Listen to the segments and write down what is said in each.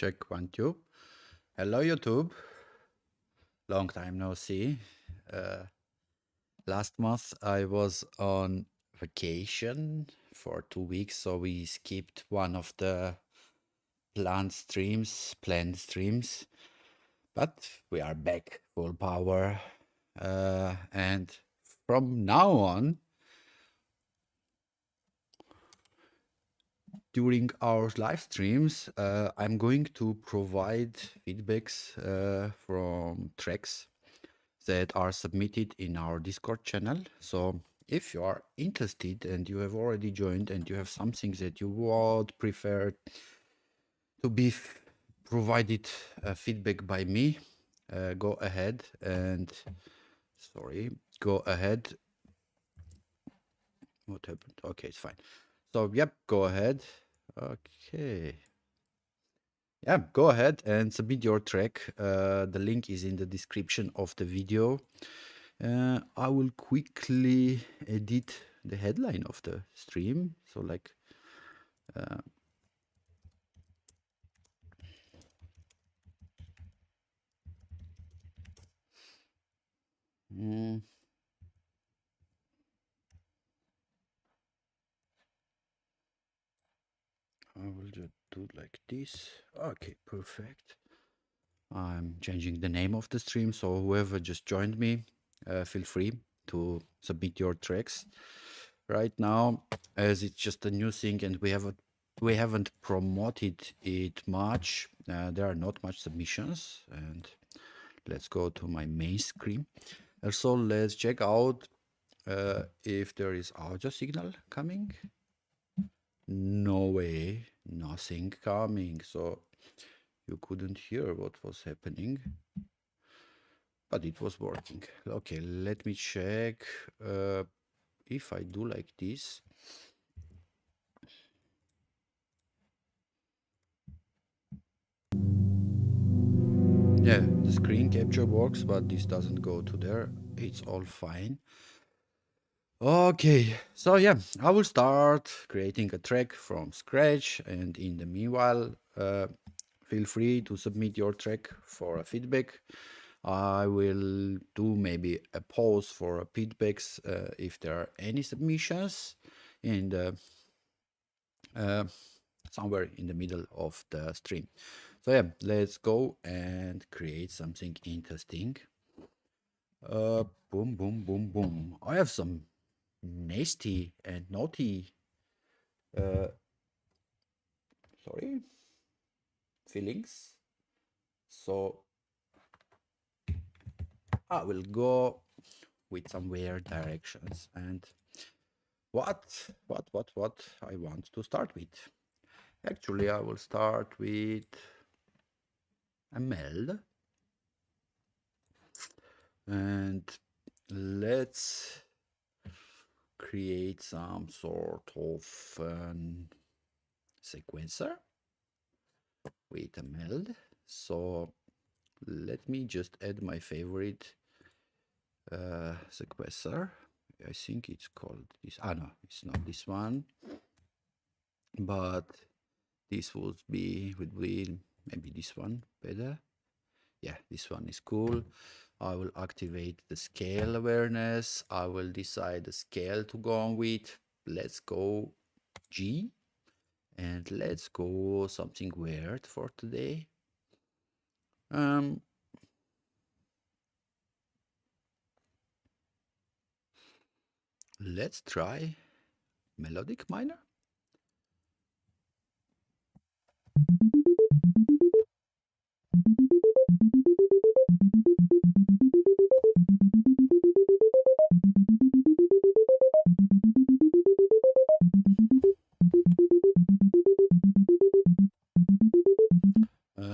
Check 1 2. Hello YouTube. Long time no see. Last month I was on vacation for 2 weeks, so we skipped one of the planned streams, but we are back full power. And from now on, during our live streams, I'm going to provide feedbacks from tracks that are submitted in our Discord channel. So if you are interested and you have already joined and you have something that you would prefer to be provided feedback by me, go ahead and go ahead. What happened? Okay, it's fine. So yep, go ahead. Okay. Yeah, go ahead and submit your track. The link is in the description of the video. I will quickly edit the headline of the stream. So like, I will just do it like this. Okay, perfect. I'm changing the name of the stream, so whoever just joined me, feel free to submit your tracks. Right now, as it's just a new thing and we haven't promoted it much, there are not much submissions. And let's go to my main screen. Also, let's check out if there is audio signal coming. No way, nothing coming. So you couldn't hear what was happening, but it was working. Okay, let me check if I do like this. Yeah, the screen capture works, but this doesn't go to there. It's all fine. Okay, so yeah, I will start creating a track from scratch, and in the meanwhile, feel free to submit your track for a feedback. I will do maybe a pause for feedbacks if there are any submissions in the somewhere in the middle of the stream. So yeah, let's go and create something interesting. Boom, boom, boom, boom. I have some nasty and naughty feelings. So I will go with some weird directions. And what I want to start with. Actually, I will start with a meld. And let's create some sort of sequencer with a meld. So let me just add my favorite sequencer. I think it's called this. No, it's not this one, but this would be maybe this one better. Yeah, this one is cool. I will activate the scale awareness. I will decide the scale to go on with. Let's go G. And let's go something weird for today. Let's try melodic minor.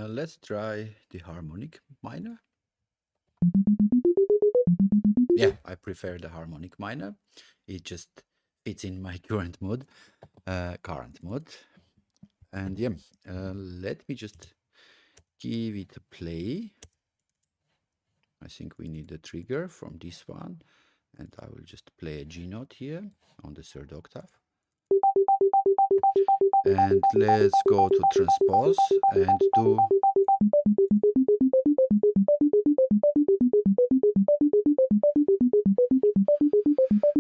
Let's try the harmonic minor. Yeah, I prefer the harmonic minor. It just fits in my current mood. And yeah, let me just give it a play. I think we need a trigger from this one, and I will just play a G note here on the third octave. And let's go to transpose and do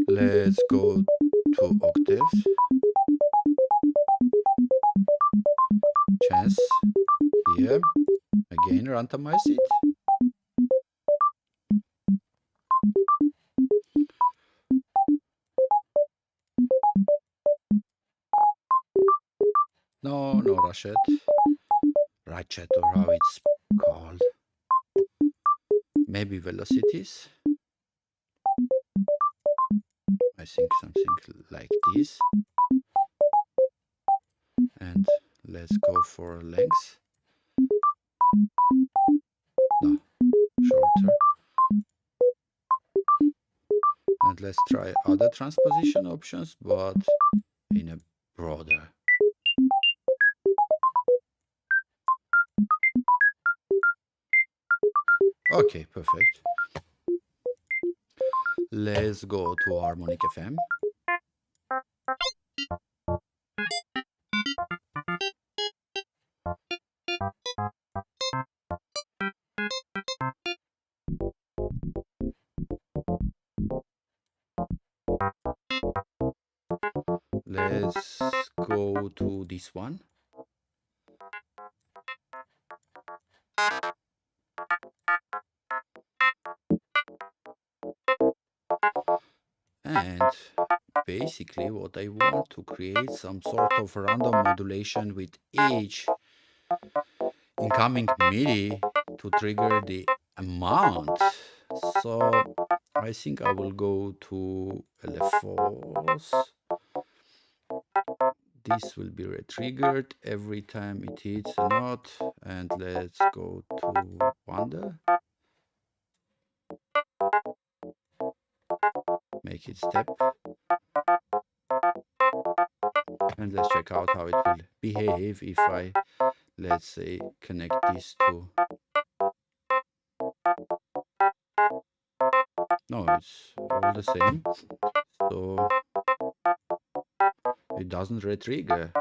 let's go to octave, chance here, again randomize it. No ratchet or how it's called. Maybe velocities. I think something like this. And let's go for length. No, shorter. And let's try other transposition options, but in a broader. Okay, perfect. Let's go to harmonic FM. Let's go to this one. And basically what I want to create some sort of random modulation with each incoming MIDI to trigger the amount. So I think I will go to LFOs. This will be re-triggered every time it hits a note. And let's go to Wonder. Make it step. And let's check out how it will behave if I, let's say, connect these two. No, it's all the same. So it doesn't re-trigger.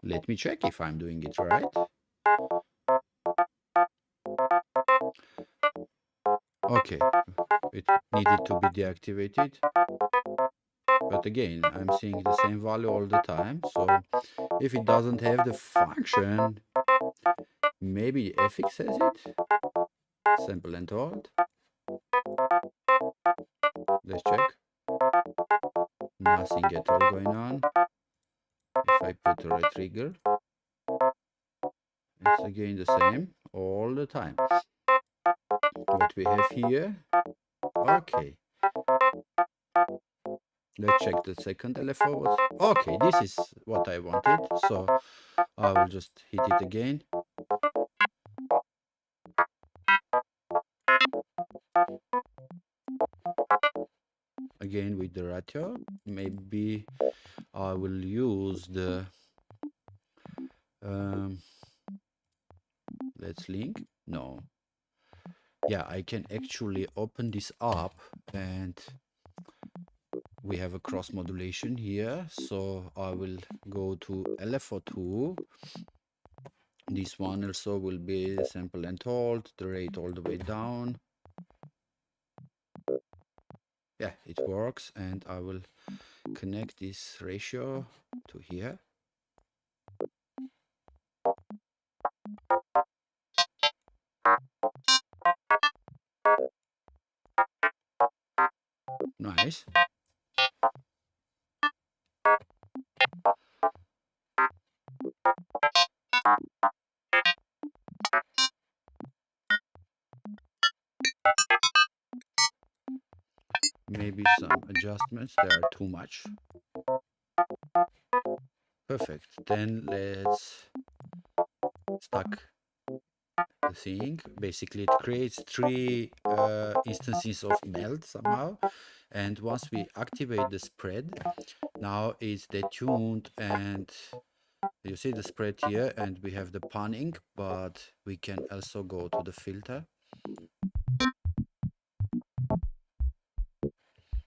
Let me check if I'm doing it right. Okay, it needed to be deactivated. But again, I'm seeing the same value all the time. So if it doesn't have the function, maybe FX has it. Sample and hold. Let's check. Nothing at all going on. If I put a right trigger, it's again the same all the time. What we have here, okay. Let's check the second LFO. Okay, this is what I wanted. So I will just hit it again. Again with the ratio. Maybe I will use the let's link. No. Yeah, I can actually open this up and we have a cross modulation here. So I will go to LFO2. This one also will be sample and hold, the rate all the way down. Yeah, it works, and I will connect this ratio to here. Nice. Maybe some adjustments, they are too much. Perfect. Then let's stack the thing. Basically, it creates three instances of melt somehow. And once we activate the spread, now it's detuned, and you see the spread here, and we have the panning, but we can also go to the filter.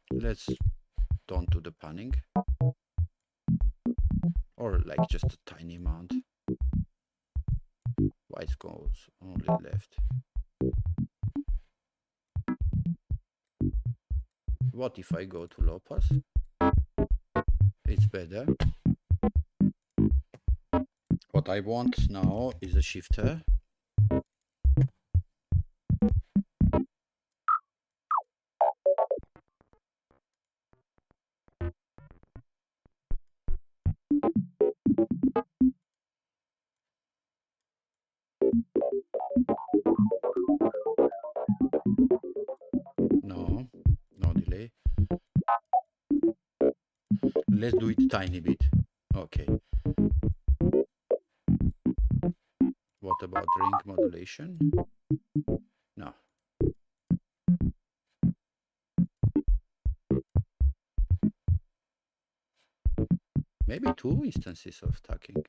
Let's don't do the panning. or like just a tiny amount. White goes only left. What if I go to low pass? It's better. What I want now is a shifter. No, no delay. Let's do it tiny bit. Okay. What about ring modulation? No. Maybe 2 instances of tucking.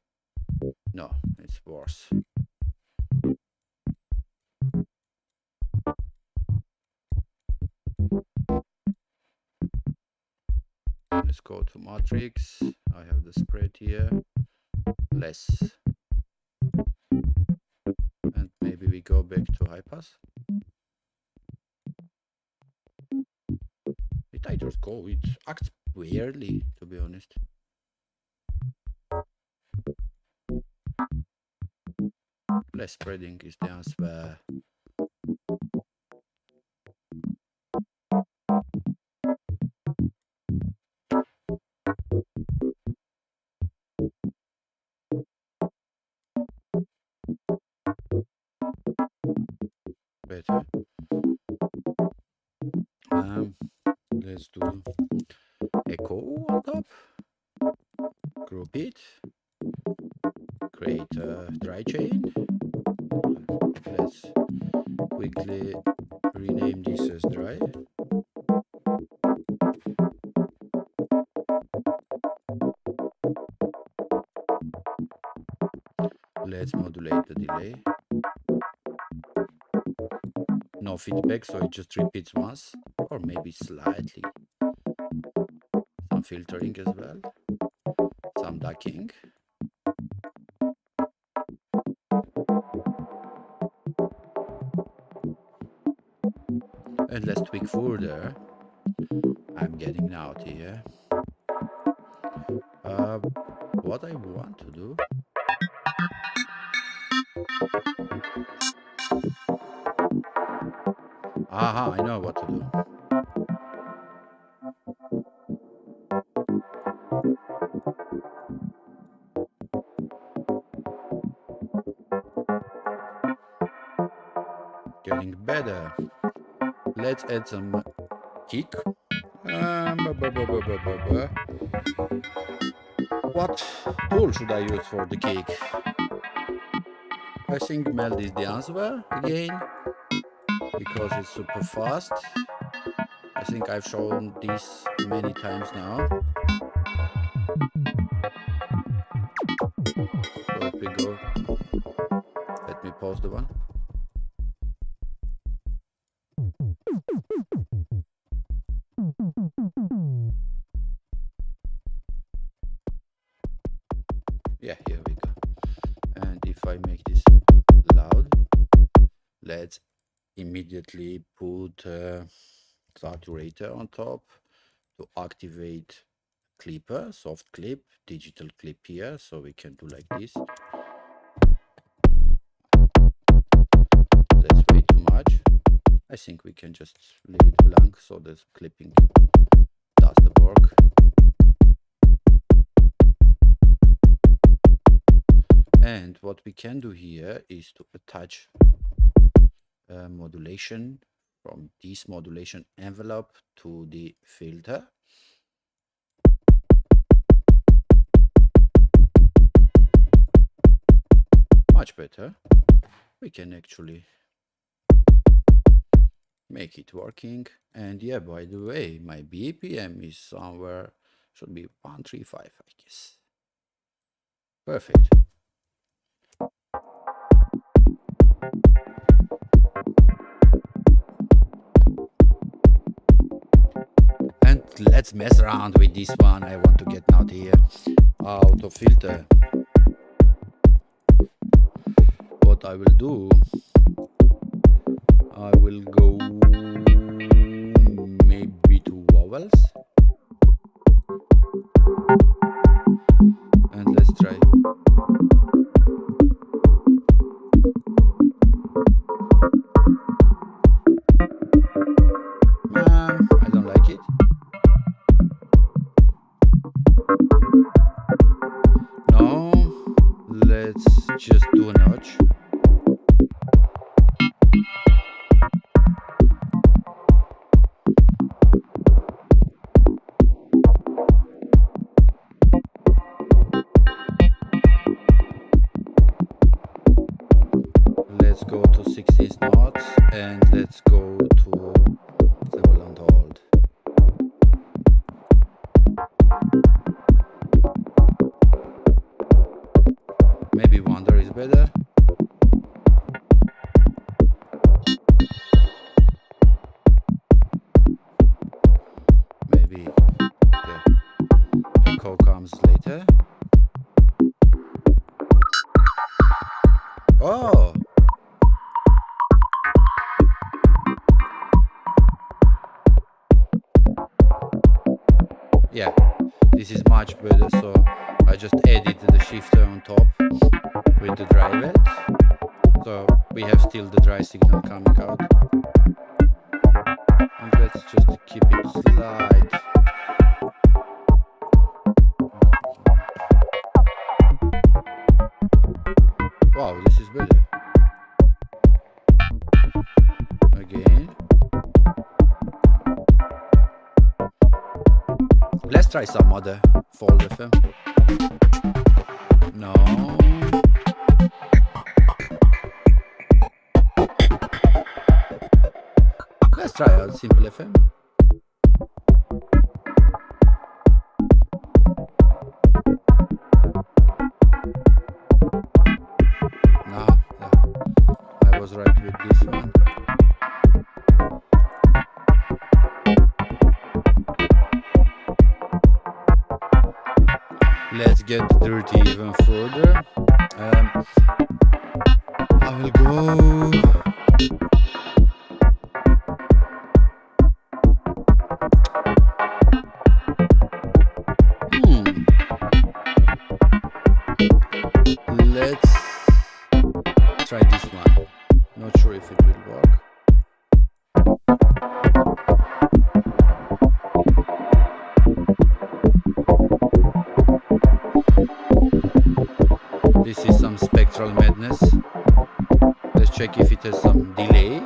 No, it's worse. Let's go to matrix. I have the spread here. Less. And maybe we go back to high pass. I just go. It acts weirdly, to be honest. Less spreading is the answer. Better. Let's do echo on top. Group it. Create a dry chain. Let's quickly rename this as dry. Let's modulate the delay. No feedback, so it just repeats once, or maybe slightly. Some filtering as well. Some ducking. And let's tweak further. I'm getting out here. What I want to do. Aha, I know what to do. Getting better. Let's add some kick. What tool should I use for the kick? I think meld is the answer again, because it's super fast. I think I've shown this many times now. So let me go. Let me pause the one. Yeah, here we go. And if I make this loud, let's immediately put saturator on top to activate clipper, soft clip, digital clip here, so we can do like this. That's way too much. I think we can just leave it blank so the clipping does the work. And what we can do here is to attach modulation from this modulation envelope to the filter. Much better. We can actually make it working. And yeah, by the way, my BPM is somewhere, should be 135, I guess. Perfect. And let's mess around with this one. I want to get out here. auto filter. What I will do, I will go maybe to vowels, and let's try. I don't like it. No, let's just do a notch. Let's go to 16 notes and let's go to treble and hold. Maybe wonder is better. Maybe the echo comes later. Oh! Yeah, this is much better, so I just added the shifter on top with the dry wet, so we have still the dry signal coming out, and let's just keep it slight. Wow, this is better. Again. Let's try some other fold FM. No. Let's try out simple FM. No, I was right with this one. Let's get dirty even further. I will go. Let's try this one. Not sure if it will work. This is some spectral madness. Let's check if it has some delay.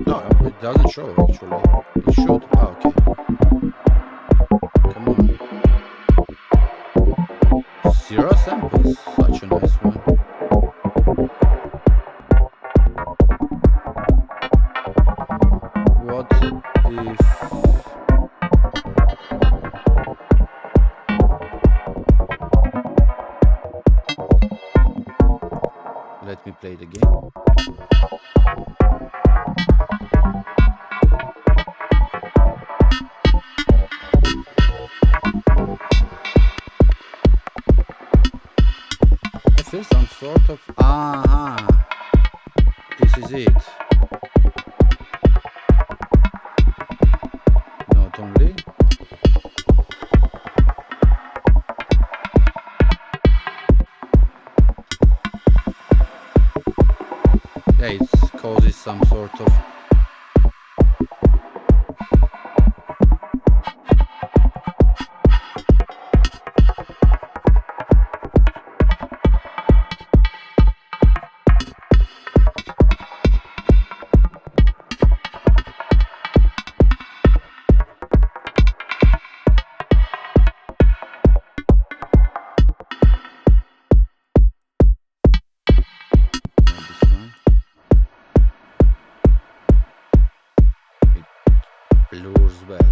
No, it doesn't show actually. It should. Oh, okay. Come on. 0 samples. Such a nice one. What if... Let me play the game. I feel some sort of... This is it. Not only... Yeah, it causes some sort of... blurs well.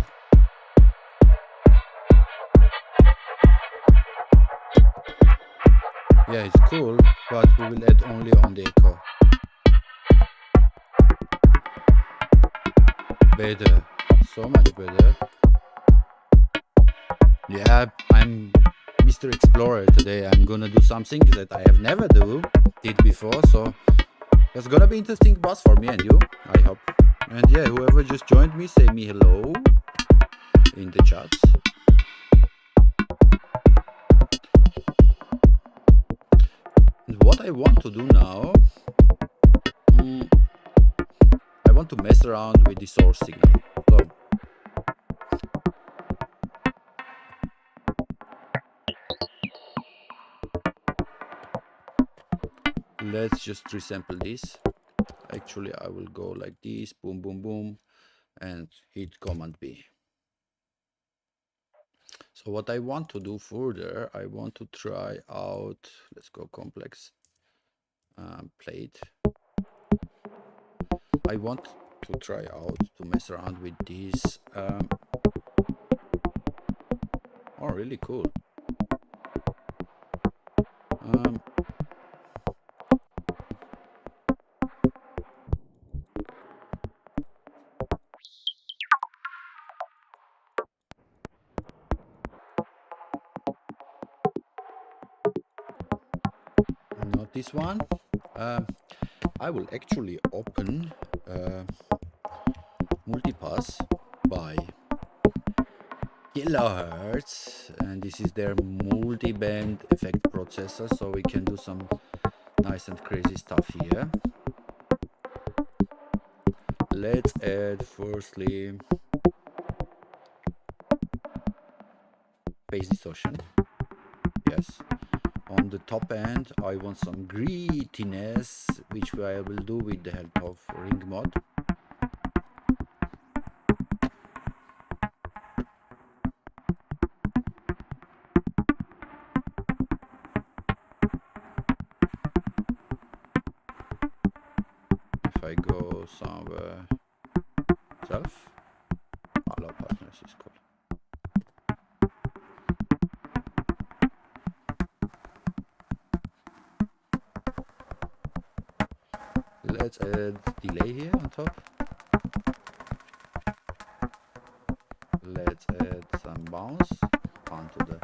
Yeah, it's cool, but we will add only on the echo. Better, so much better. Yeah, I'm Mr. Explorer. Today I'm gonna do something that I have never did before, so it's gonna be interesting boss for me and you, I hope. And yeah, whoever just joined me, say me hello in the chats. And what I want to do now, I want to mess around with the source signal. So let's just resample this. Actually, I will go like this, boom, boom, boom, and hit Command B. So what I want to do further, I want to try out, let's go complex, plate. I want to try out to mess around with this. Oh, really cool. Not this one. I will actually open multipass by kilohertz, and this is their multi-band effect processor, so we can do some nice and crazy stuff here. Let's add firstly phase distortion. Yes. On the top end, I want some grittiness, which I will do with the help of ring mod. If I go somewhere self, allow partners is cool. Let's add delay here on top. Let's add some bounce onto the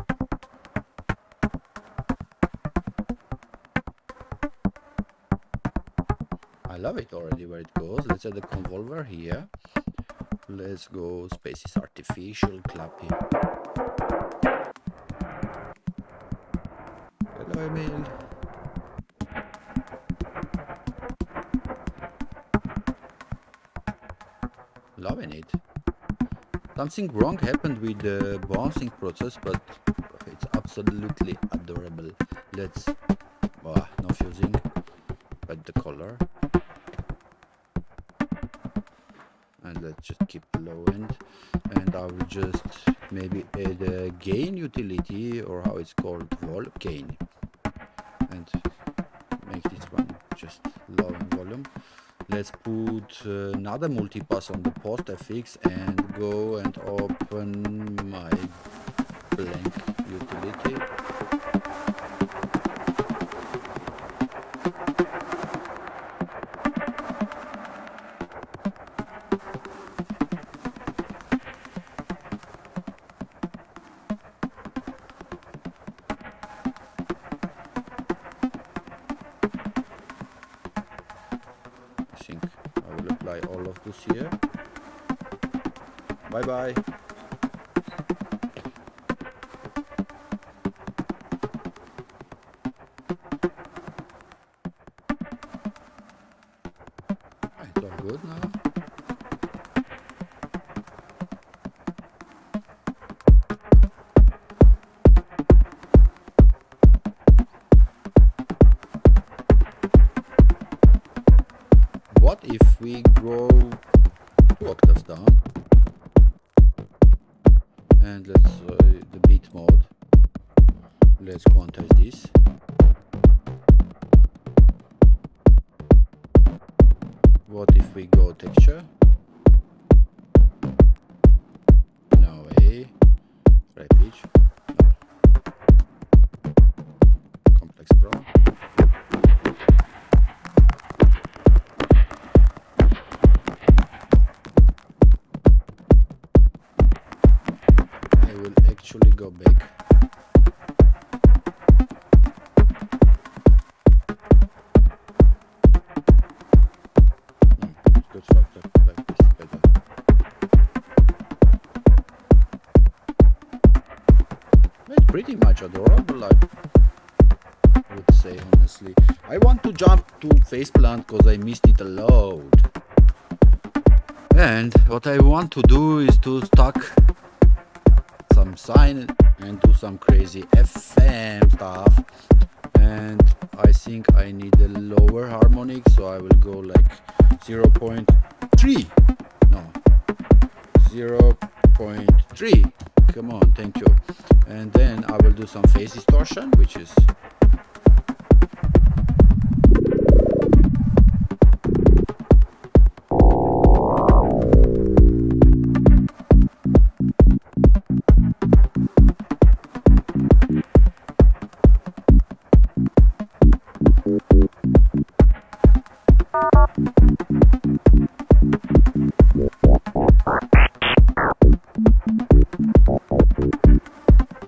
I love it already where it goes. Let's add a convolver here. Let's go spaces artificial clapping. Hello Emil. Loving it. Something wrong happened with the bouncing process, but it's absolutely adorable. Let's no fusing, but the color. And let's just keep the low end, and I will just maybe add a gain utility, or how it's called, gain, and make this one just low in volume. Let's put another multipass on the post FX and go and open my blank utility. All of this here. Bye bye. It's all good now. What if we go 2 octaves down and let's the beat mode, let's quantize this. What if we go texture? No way. Right pitch. No. Complex Pro. Actually go back pretty much adorable, I would say, honestly. I want to jump to faceplant because I missed it a lot. And what I want to do is to stack some sine and do some crazy FM stuff. And I think I need a lower harmonic, so I will go like 0.3. No, 0.3. Come on, thank you. And then I will do some phase distortion, which is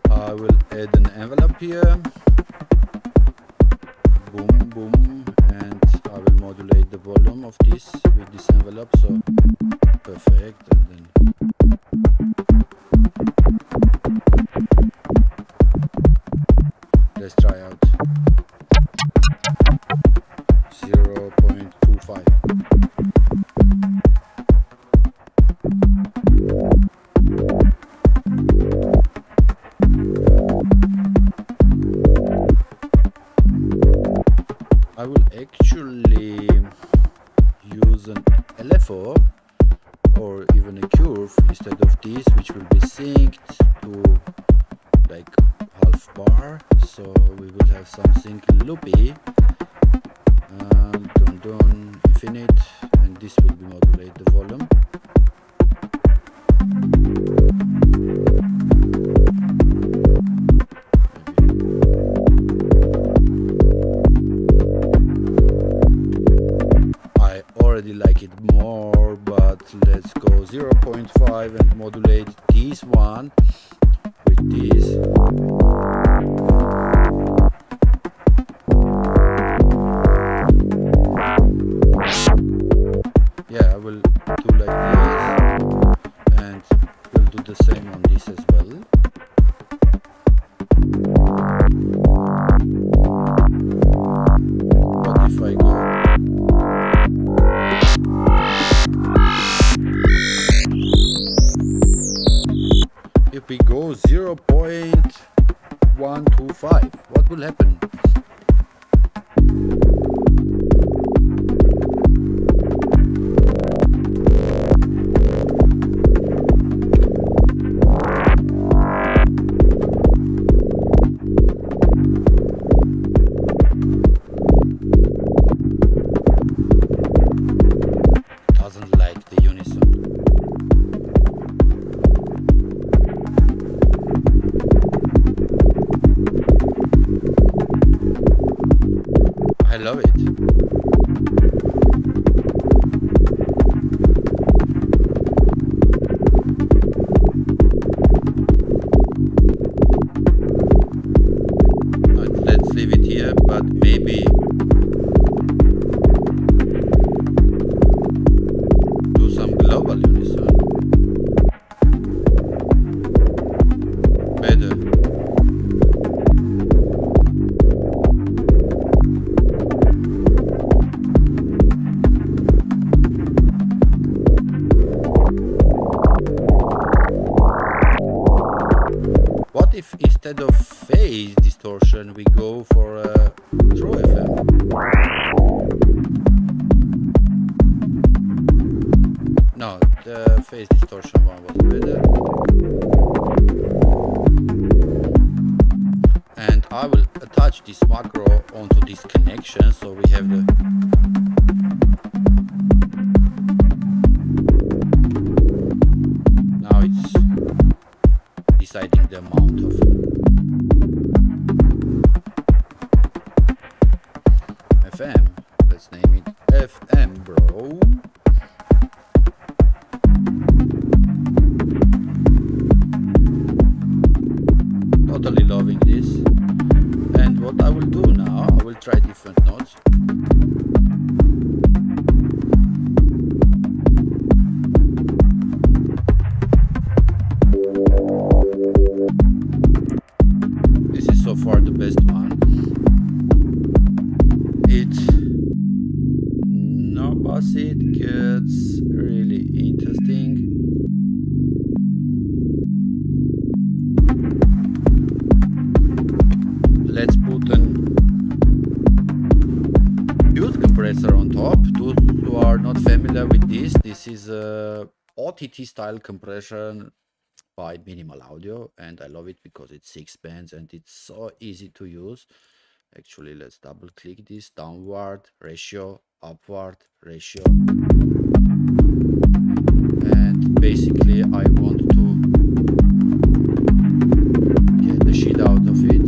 I will add an envelope here. Boom, boom, and I will modulate the volume of this with this envelope. So perfect, and then let's try out 0.25. I will actually use an LFO or even a curve instead of this, which will be synced to like half bar, so we will have something loopy, dun dun, infinite, and this will be modulate the volume. I already like it more, but let's go 0.5 and modulate this one with this. Yeah, I will do like this, and we'll do the same on this as well. But if I go if we go 0.125, what will happen? Doesn't like the unison. I love it. Let's leave it here, but maybe do some global unison. Better. What if instead of phase distortion we go for a true FM? No, the phase distortion one was better. And I will attach this macro onto this connection, so we have the now it's deciding the amount of FM. Let's name it FM, bro. Totally loving this. And what I will do now, I will try different notes. familiar with this. This is a OTT style compression by Minimal Audio, and I love it because it's 6 bands and it's so easy to use. Actually, let's double click this: downward ratio, upward ratio, and basically I want to get the shit out of it.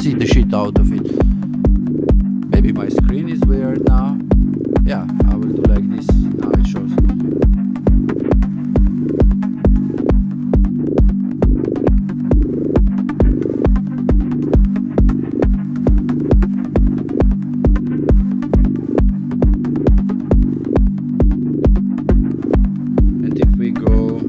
See the shit out of it. Maybe my screen is weird now. Yeah, I will do like this. Now it shows. And if we go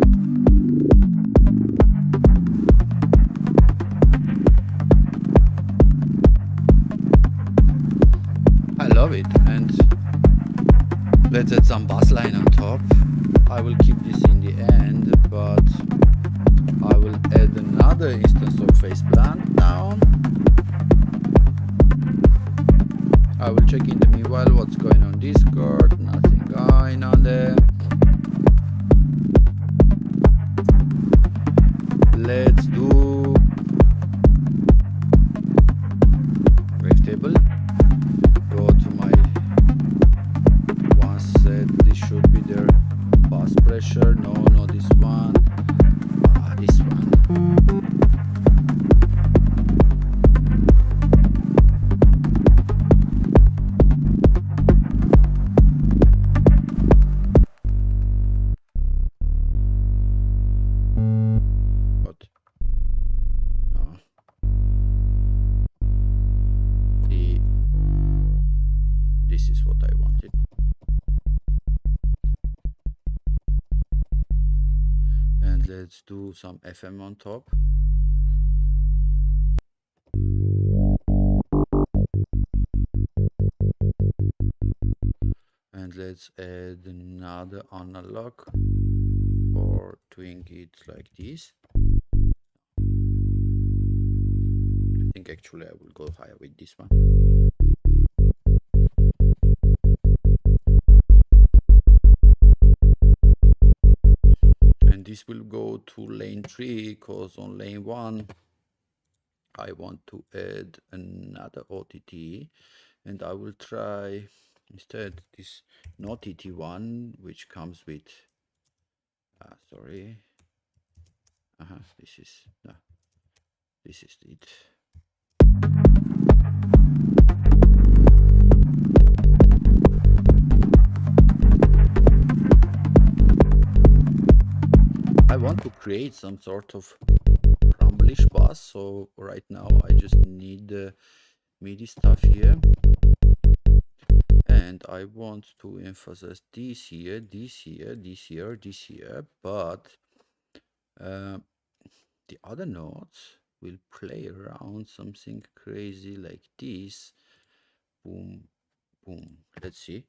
it, and let's add some bass line on top. I will keep this in the end, but I will add another instance of phase plant down. I will check in the meanwhile what's going on Discord. Nothing going on there. Let's do wavetable. Go to my one set. This should be their bass pressure. No, not this one. This one. What? No. This is what I wanted. And let's do some FM on top. And let's add another analog for doing it like this. I think actually I will go higher with this one. This will go to lane 3 because on lane 1 I want to add another OTT, and I will try instead this OTT one, which comes with sorry, this is it. I want to create some sort of rumblish bass, so right now I just need the MIDI stuff here, and I want to emphasize this here, this here, this here, this here, but the other notes will play around something crazy like this. Boom, boom. Let's see.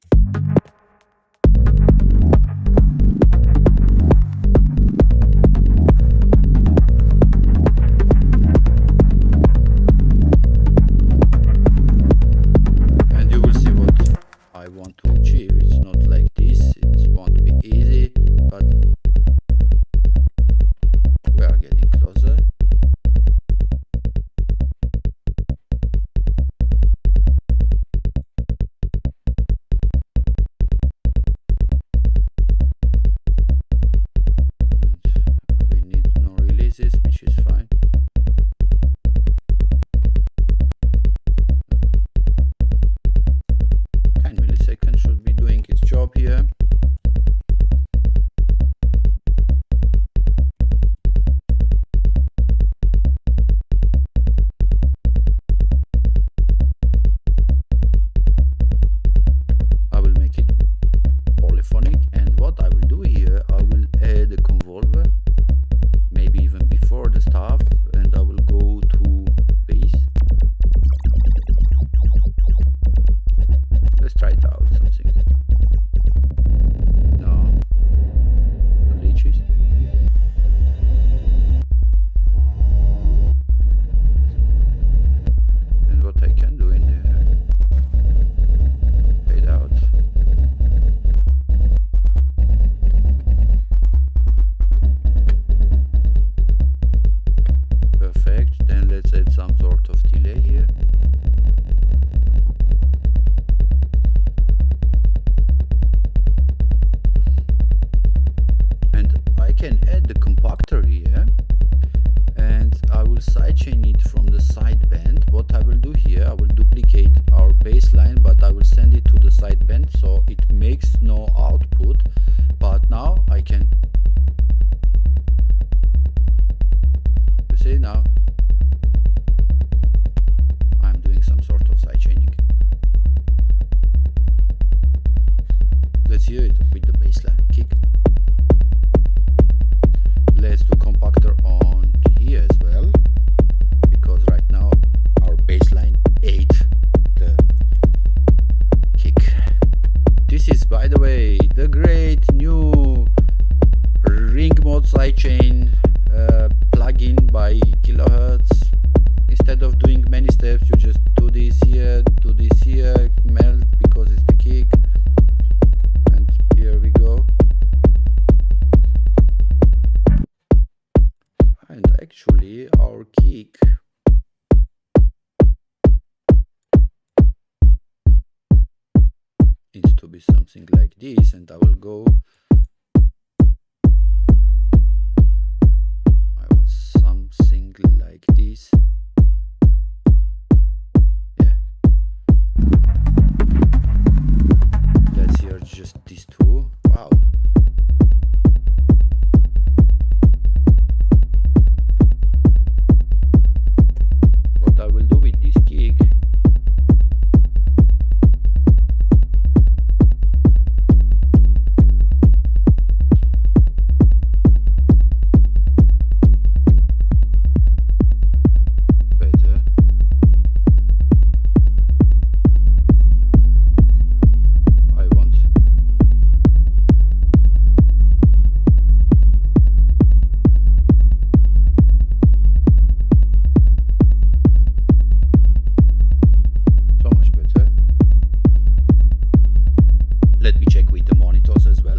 Which is fine. here. I will make it polyphonic, and what I will do here, I will add a convolver, maybe even before the stuff, and I will go to bass. Let's try it out, something. No. Glitches. And what I can do in there, fade out. Perfect, then let's add some sort of delay here. And I can add the compactor here, and I will sidechain it from the sideband. What I will do here, I will duplicate our bass line, but I will send it to the sideband so it makes no output. But now I can, you see now, I'm doing some sort of sidechaining. Let's hear it with the bass line kick. Let's do compactor on here as well, because right now our bass line ate the kick. This is, by the way, the great new ring mode sidechain plugin by Kilohertz. Instead of doing many steps, you just do this here, melt because it's the kick, and here we go. And actually our kick needs to be something like this, and I will go, I want something like this. Yeah, let's hear just these two. Wow. What I will do with this kick, better. I want so much better. Let me check with the monitors as well.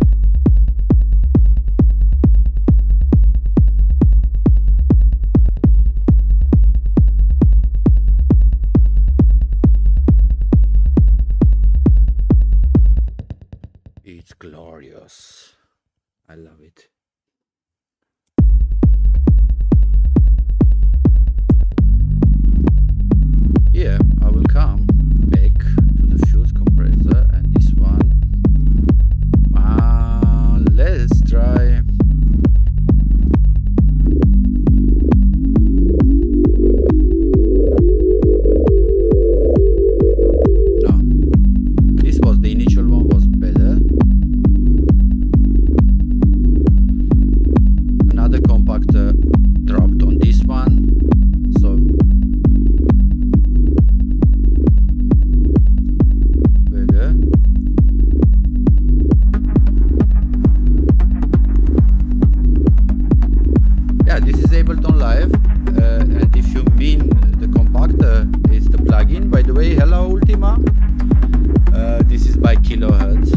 It's glorious. I love it. Yeah, I will come back to the fuse compressor and this one. Let's try. No, this was the initial one, was better. Another compactor dropped on this one, so better. Yeah, this is Ableton Live, and if you mean the compactor, it's the plugin. By the way, hello Ultima. This is by Kilohertz.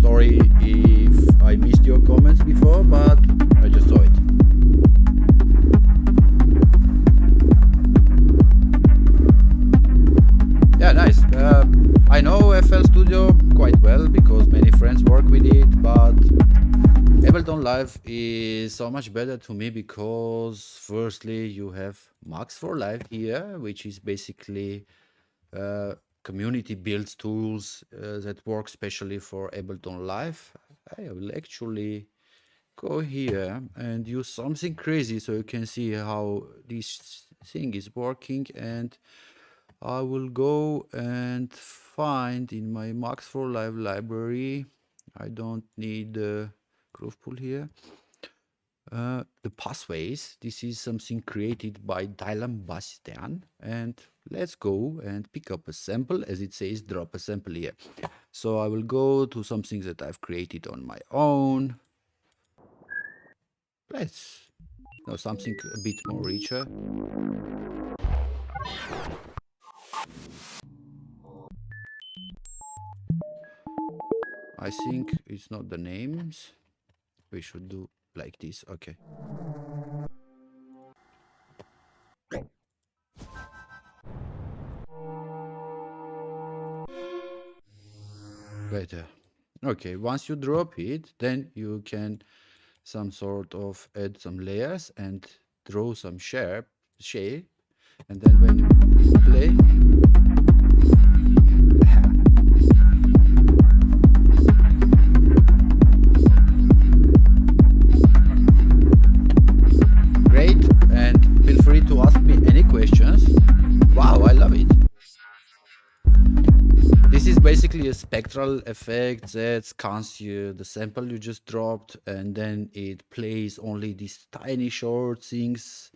Sorry if I missed your comments before, but I just saw it. Yeah, nice. I know FL Studio quite well because many friends work with it, but Ableton Live is so much better to me because firstly you have Max for Live here, which is basically community builds tools that work specially for Ableton Live. I will actually go here and use something crazy so you can see how this thing is working, and I will go and find in my Max for Live library. I don't need the groove pool here. The pathways. This is something created by Dylan Bastian, and let's go and pick up a sample. As it says, drop a sample here. So I will go to something that I've created on my own. Let's know something a bit more richer. I think it's not the names. We should do like this. Okay. Better. Okay, once you drop it, then you can some sort of add some layers and draw some shape, and then when you play, great, and feel free to ask me any questions. Wow, I love it. This is basically a spectral effect that scans you the sample you just dropped, and then it plays only these tiny short things.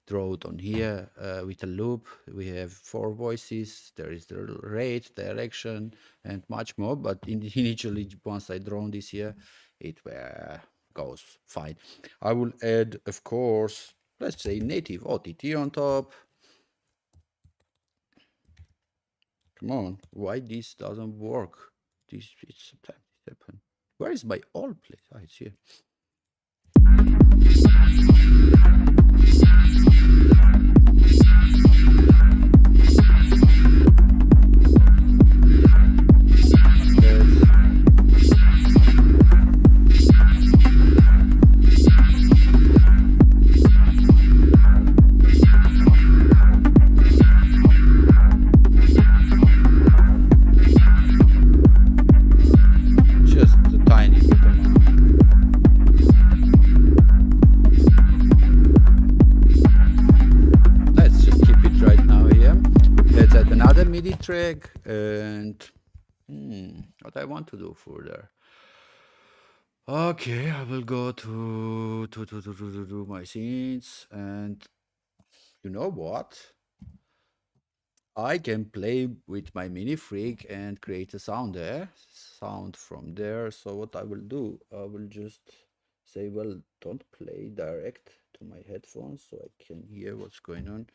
Draw it on here with a loop. We have 4 voices. There is the rate, direction, and much more. But initially, once I drawn this here, it goes fine. I will add, of course, let's say native OTT on top. Come on, why this doesn't work? It's sometimes it happens. Where is my all place? Ah, it's here. Just a tiny bit amount. Let's just keep it right now here. Let's add another MIDI track, and what I want to do further. Okay, I will go to my scenes, and you know what? I can play with my mini freak and create a sound from there. So what I will do, I will just say, well, don't play direct to my headphones so I can hear what's going on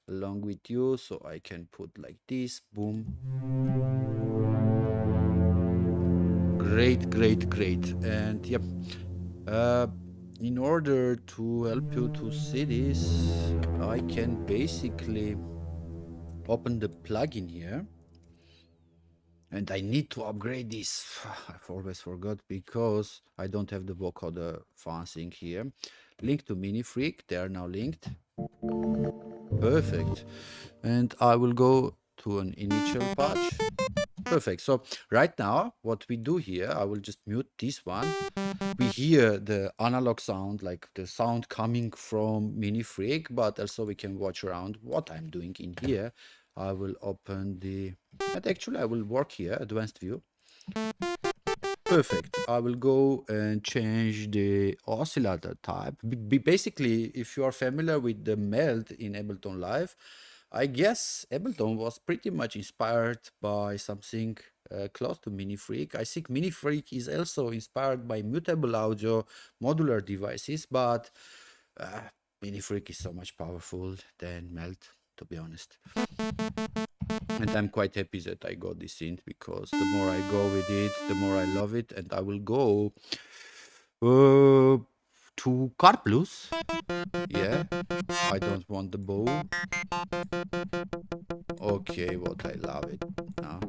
along with you. So I can put like this, boom. Great. And yep, in order to help you to see this, I can basically open the plugin here, and I need to upgrade this. I've always forgot because I don't have the vocoder thing here. Link to Mini Freak, they are now linked. Perfect. And I will go to an initial patch. Perfect. So right now what we do here, I will just mute this one. We hear the analog sound, like the sound coming from Mini Freak, but also we can watch around what I'm doing in here. I will open the, but actually I will work here, advanced view. Perfect. I will go and change the oscillator type. Basically, if you are familiar with the meld in Ableton Live, I guess Ableton was pretty much inspired by something close to Mini Freak. I think Mini Freak is also inspired by mutable audio modular devices, but Mini Freak is so much powerful than Meld, to be honest. And I'm quite happy that I got this synth, because the more I go with it, the more I love it. And I will go to Car Plus. Yeah, I don't want the bow. Okay, what I love it now.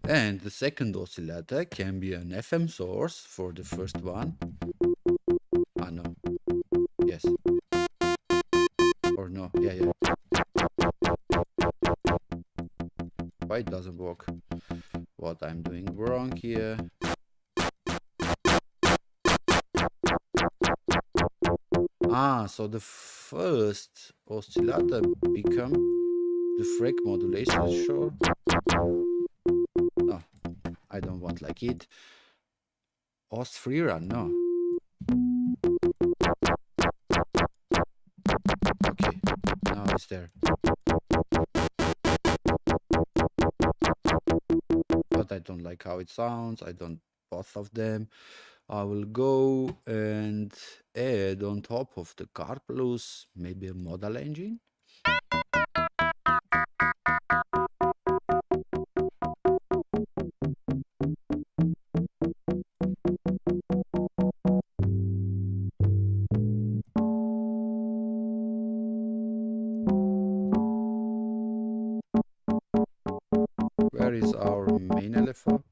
And the second oscillator can be an FM source for the first one. Ah, no. Yes. Or no. Yeah. Why it doesn't work? What I'm doing wrong here? Ah, so the first oscillator become the freq modulation, sure. No, I don't want like it. Os free run, no. Okay, now it's there. But I don't like how it sounds. I don't both of them. I will go and add on top of the car plus maybe a modal engine. Where is our main LFO?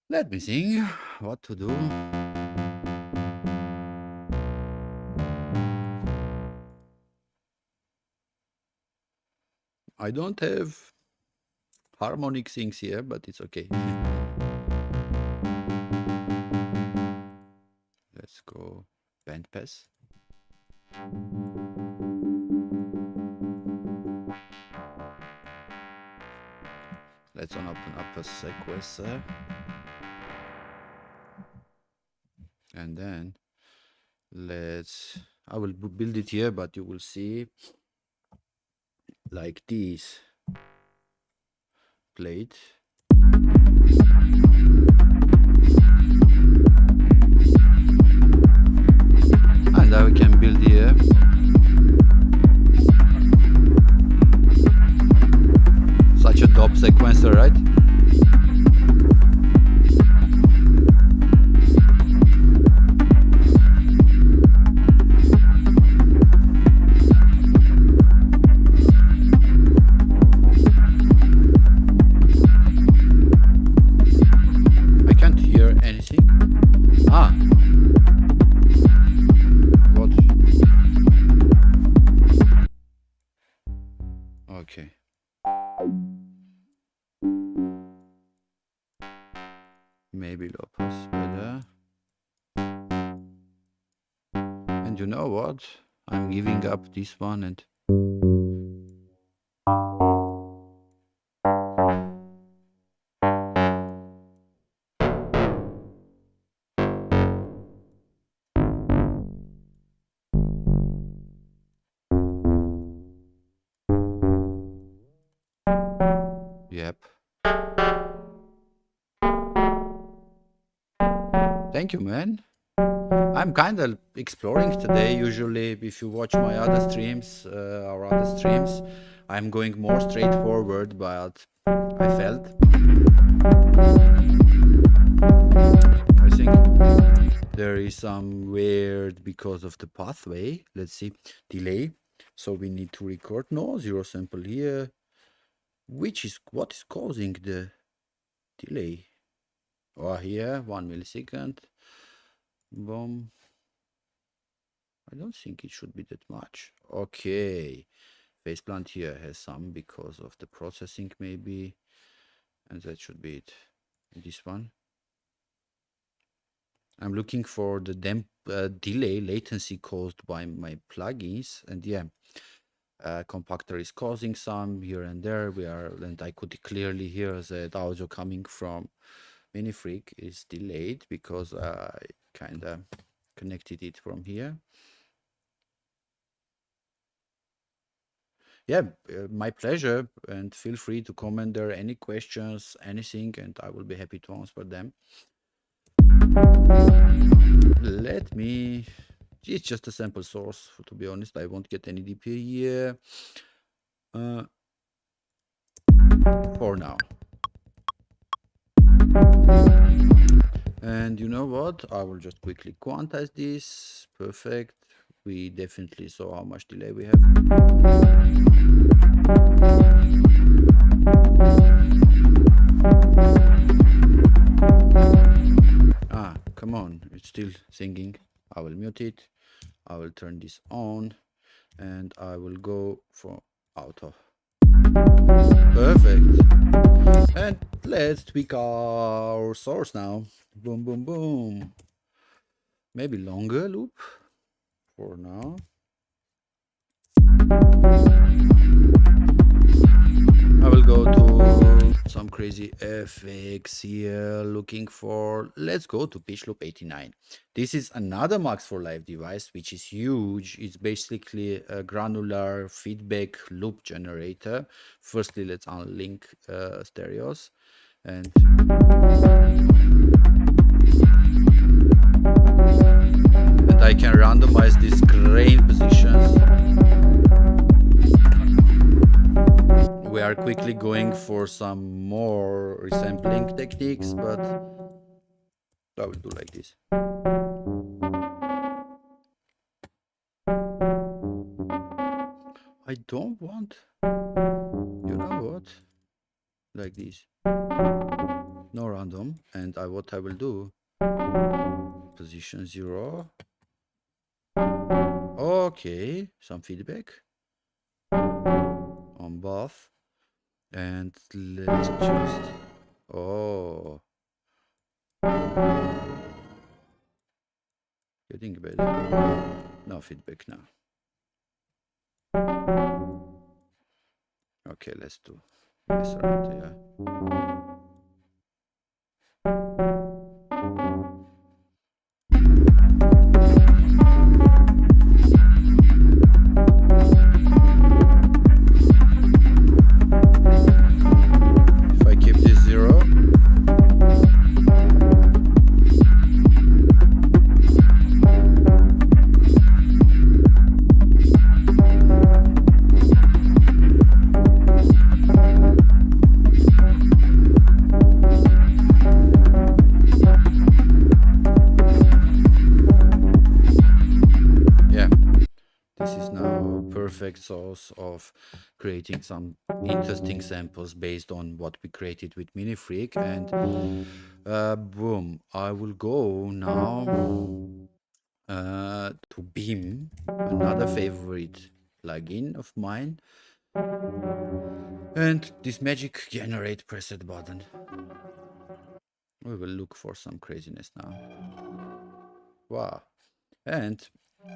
Let me think what to do. I don't have harmonic things here, but it's okay. Let's go bandpass. Let's open up a sequencer. And then I will build it here, but you will see like this plate. And now we can build here. Such a dope sequencer, right? Okay. Maybe low pass better. And you know what? I'm giving up this one and yep. Thank you, man. I'm kind of exploring today. Usually, if you watch my other streams, I'm going more straightforward, but I felt. I think there is some weird because of the pathway. Let's see, delay. So we need to record no zero sample here. What is causing the delay? Oh, here 1 millisecond. Boom. I don't think it should be that much. Okay. Faceplant here has some because of the processing maybe. And that should be it. This one. I'm looking for the delay latency caused by my plugins. And yeah, compactor is causing some here and there. And I could clearly hear that audio coming from Minifreak is delayed because I kind of connected it from here. Yeah, my pleasure, and feel free to comment there any questions, anything, and I will be happy to answer them. It's just a sample source, to be honest. I won't get any DP here for now. And you know what? I will just quickly quantize this. Perfect. We definitely saw how much delay we have. Ah, come on. It's still singing. I will mute it. I will turn this on and I will go for auto. Perfect. And let's tweak our source now. Boom, boom, boom. Maybe longer loop for now. I will go to some crazy FX here, looking for, let's go to pitch loop 89. This is another Max for Live device, which is huge. It's basically a granular feedback loop generator. Firstly, let's unlink stereos and I can randomize these grain positions. We are quickly going for some more resampling techniques, but I will do like this. I don't want, you know what, like this, no random. And what I will do, position 0. Okay, some feedback on both. And let's just, oh, getting better. No feedback now. Okay, let's do this around here. If I keep this 0, perfect source of creating some interesting samples based on what we created with Minifreak. And boom, I will go now to Beam, another favorite plugin of mine. And this magic generate preset button. We will look for some craziness now. Wow. And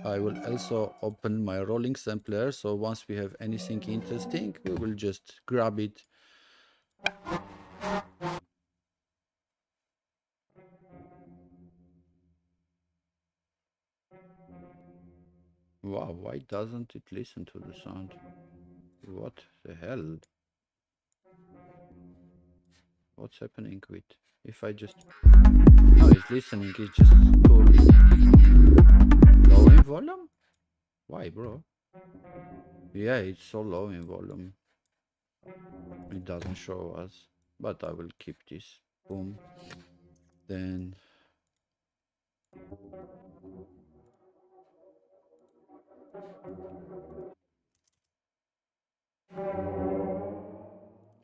I will also open my rolling sampler, so once we have anything interesting, we will just grab it. Wow, why doesn't it listen to the sound? What the hell? What's happening with, if I just, no, it's listening, it's just too low in volume? Why, bro? Yeah, it's so low in volume. It doesn't show us, but I will keep this. Boom. Then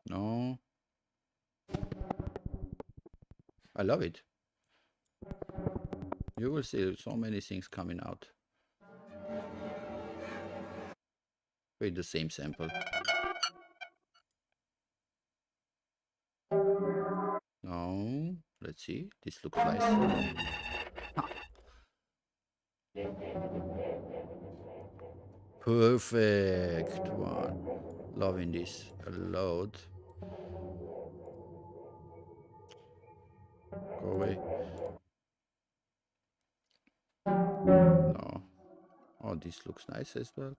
no, I love it. You will see so many things coming out with the same sample. No, let's see. This looks nice. Perfect one. Loving this a lot. Go away. No. Oh, this looks nice as well.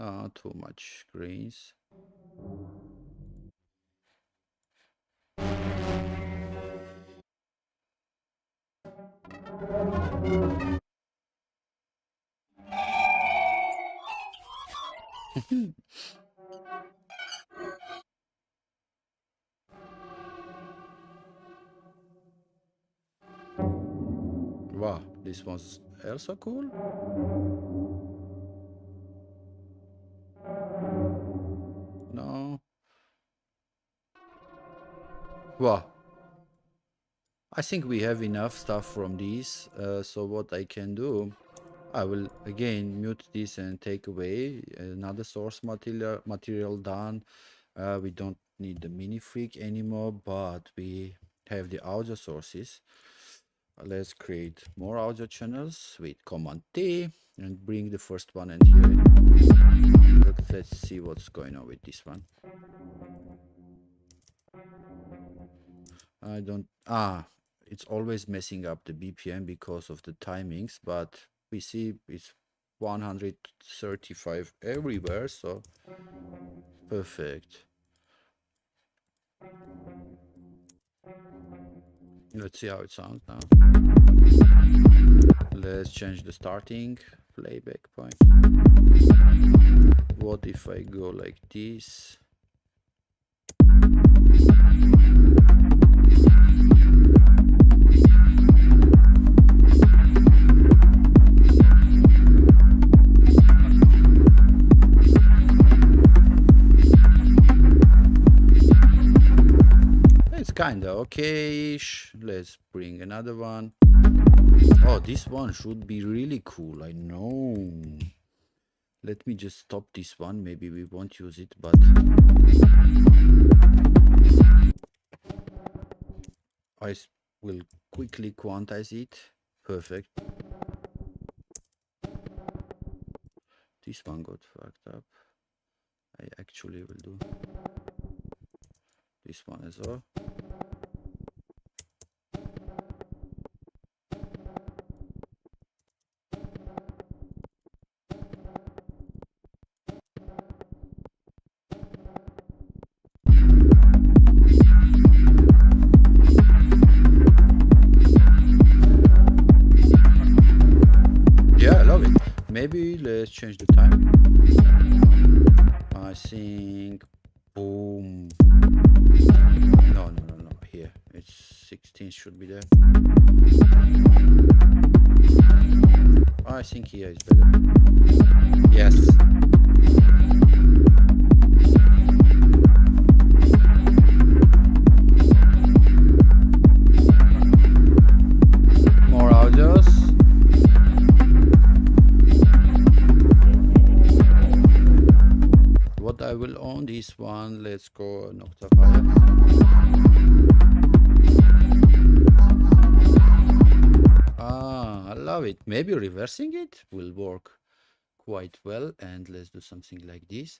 No, too much greens. This one's also cool. No. Well, I think we have enough stuff from these. So what I can do, I will again mute this and take away another source material done. We don't need the minifreak anymore, but we have the audio sources. Let's create more audio channels with Command T and bring the first one and hear it. Let's see what's going on with this one. I don't, it's always messing up the BPM because of the timings, but we see it's 135 everywhere, so perfect. Let's see how it sounds now. Let's change the starting playback point. What if I go like this? It's kinda okay-ish. Let's bring another one. Oh, this one should be really cool, I know. Let me just stop this one. Maybe we won't use it, but I will quickly quantize it. Perfect. This one got fucked up. I actually will do this one as well. Yeah, I love it. Maybe let's change the time. I think, boom. No. Here, it's 16 should be there. I think here is better. Yes. More audios. What I will own this one, let's go an octave higher. I love it. Maybe reversing it will work quite well, and let's do something like this.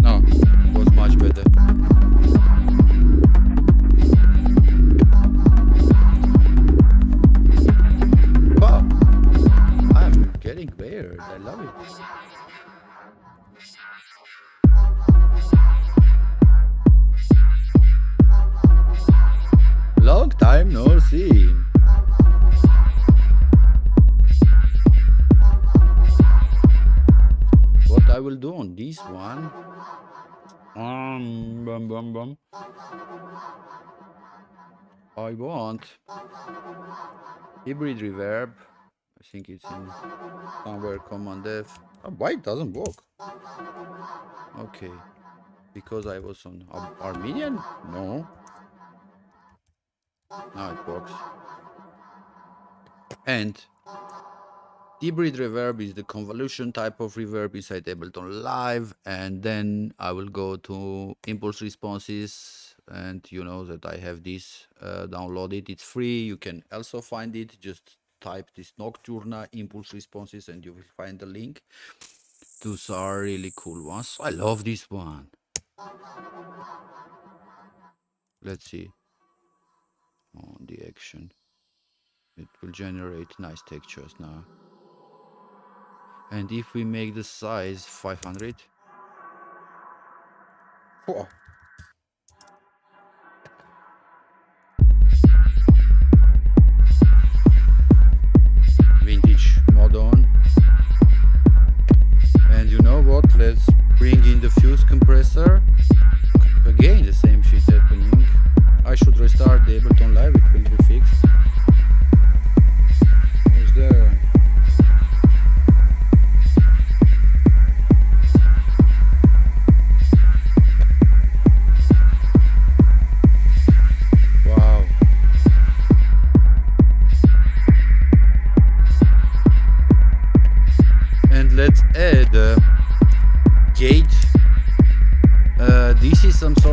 No, it was much better. Wow, I'm getting weird. I love it. Long time no see. What I will do on this one, I want hybrid reverb. I think it's in somewhere Command F. Oh, why it doesn't work? Okay, because I was on Armenian? No. Now it works. And hybrid reverb is the convolution type of reverb inside Ableton Live, and then I will go to impulse responses, and you know that I have this downloaded. It's free. You can also find it. Just type this Nocturna impulse responses and you will find the link. Those are really cool ones. I love this one. Let's see on the action. It will generate nice textures now. And if we make the size 500, whoa. Vintage mod on. And you know what? Let's bring in the fuse compressor. Again, the same shit happening. I should restart the Ableton Live.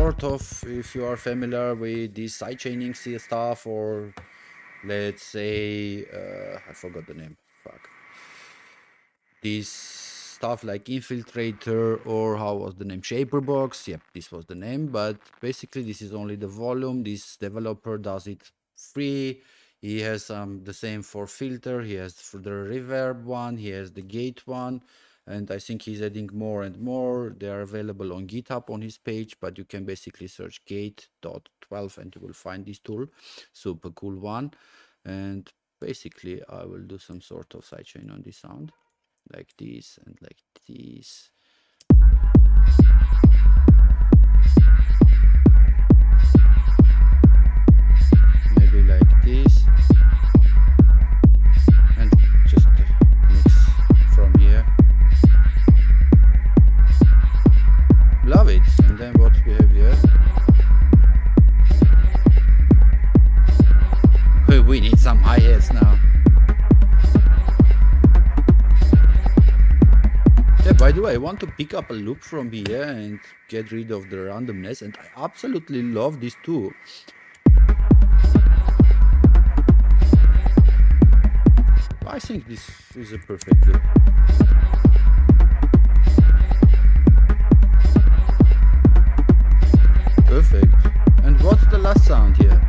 sort of, if you are familiar with this sidechaining stuff, or let's say, I forgot the name, fuck. This stuff like Infiltrator, or how was the name, Shaperbox, yep, this was the name, but basically this is only the volume. This developer does it free. He has the same for filter, he has for the reverb one, he has the gate one, and I think he's adding more and more. They are available on GitHub on his page, but you can basically search gate.12 and you will find this tool. Super cool one. And basically I will do some sort of sidechain on this sound, like this and like this. Maybe like this. And just mix from here. Love it. And then what we have here. We need some hi-hats now. Yeah, by the way, I want to pick up a loop from here and get rid of the randomness, and I absolutely love this too. I think this is a perfect loop. Perfect. And what's the last sound here?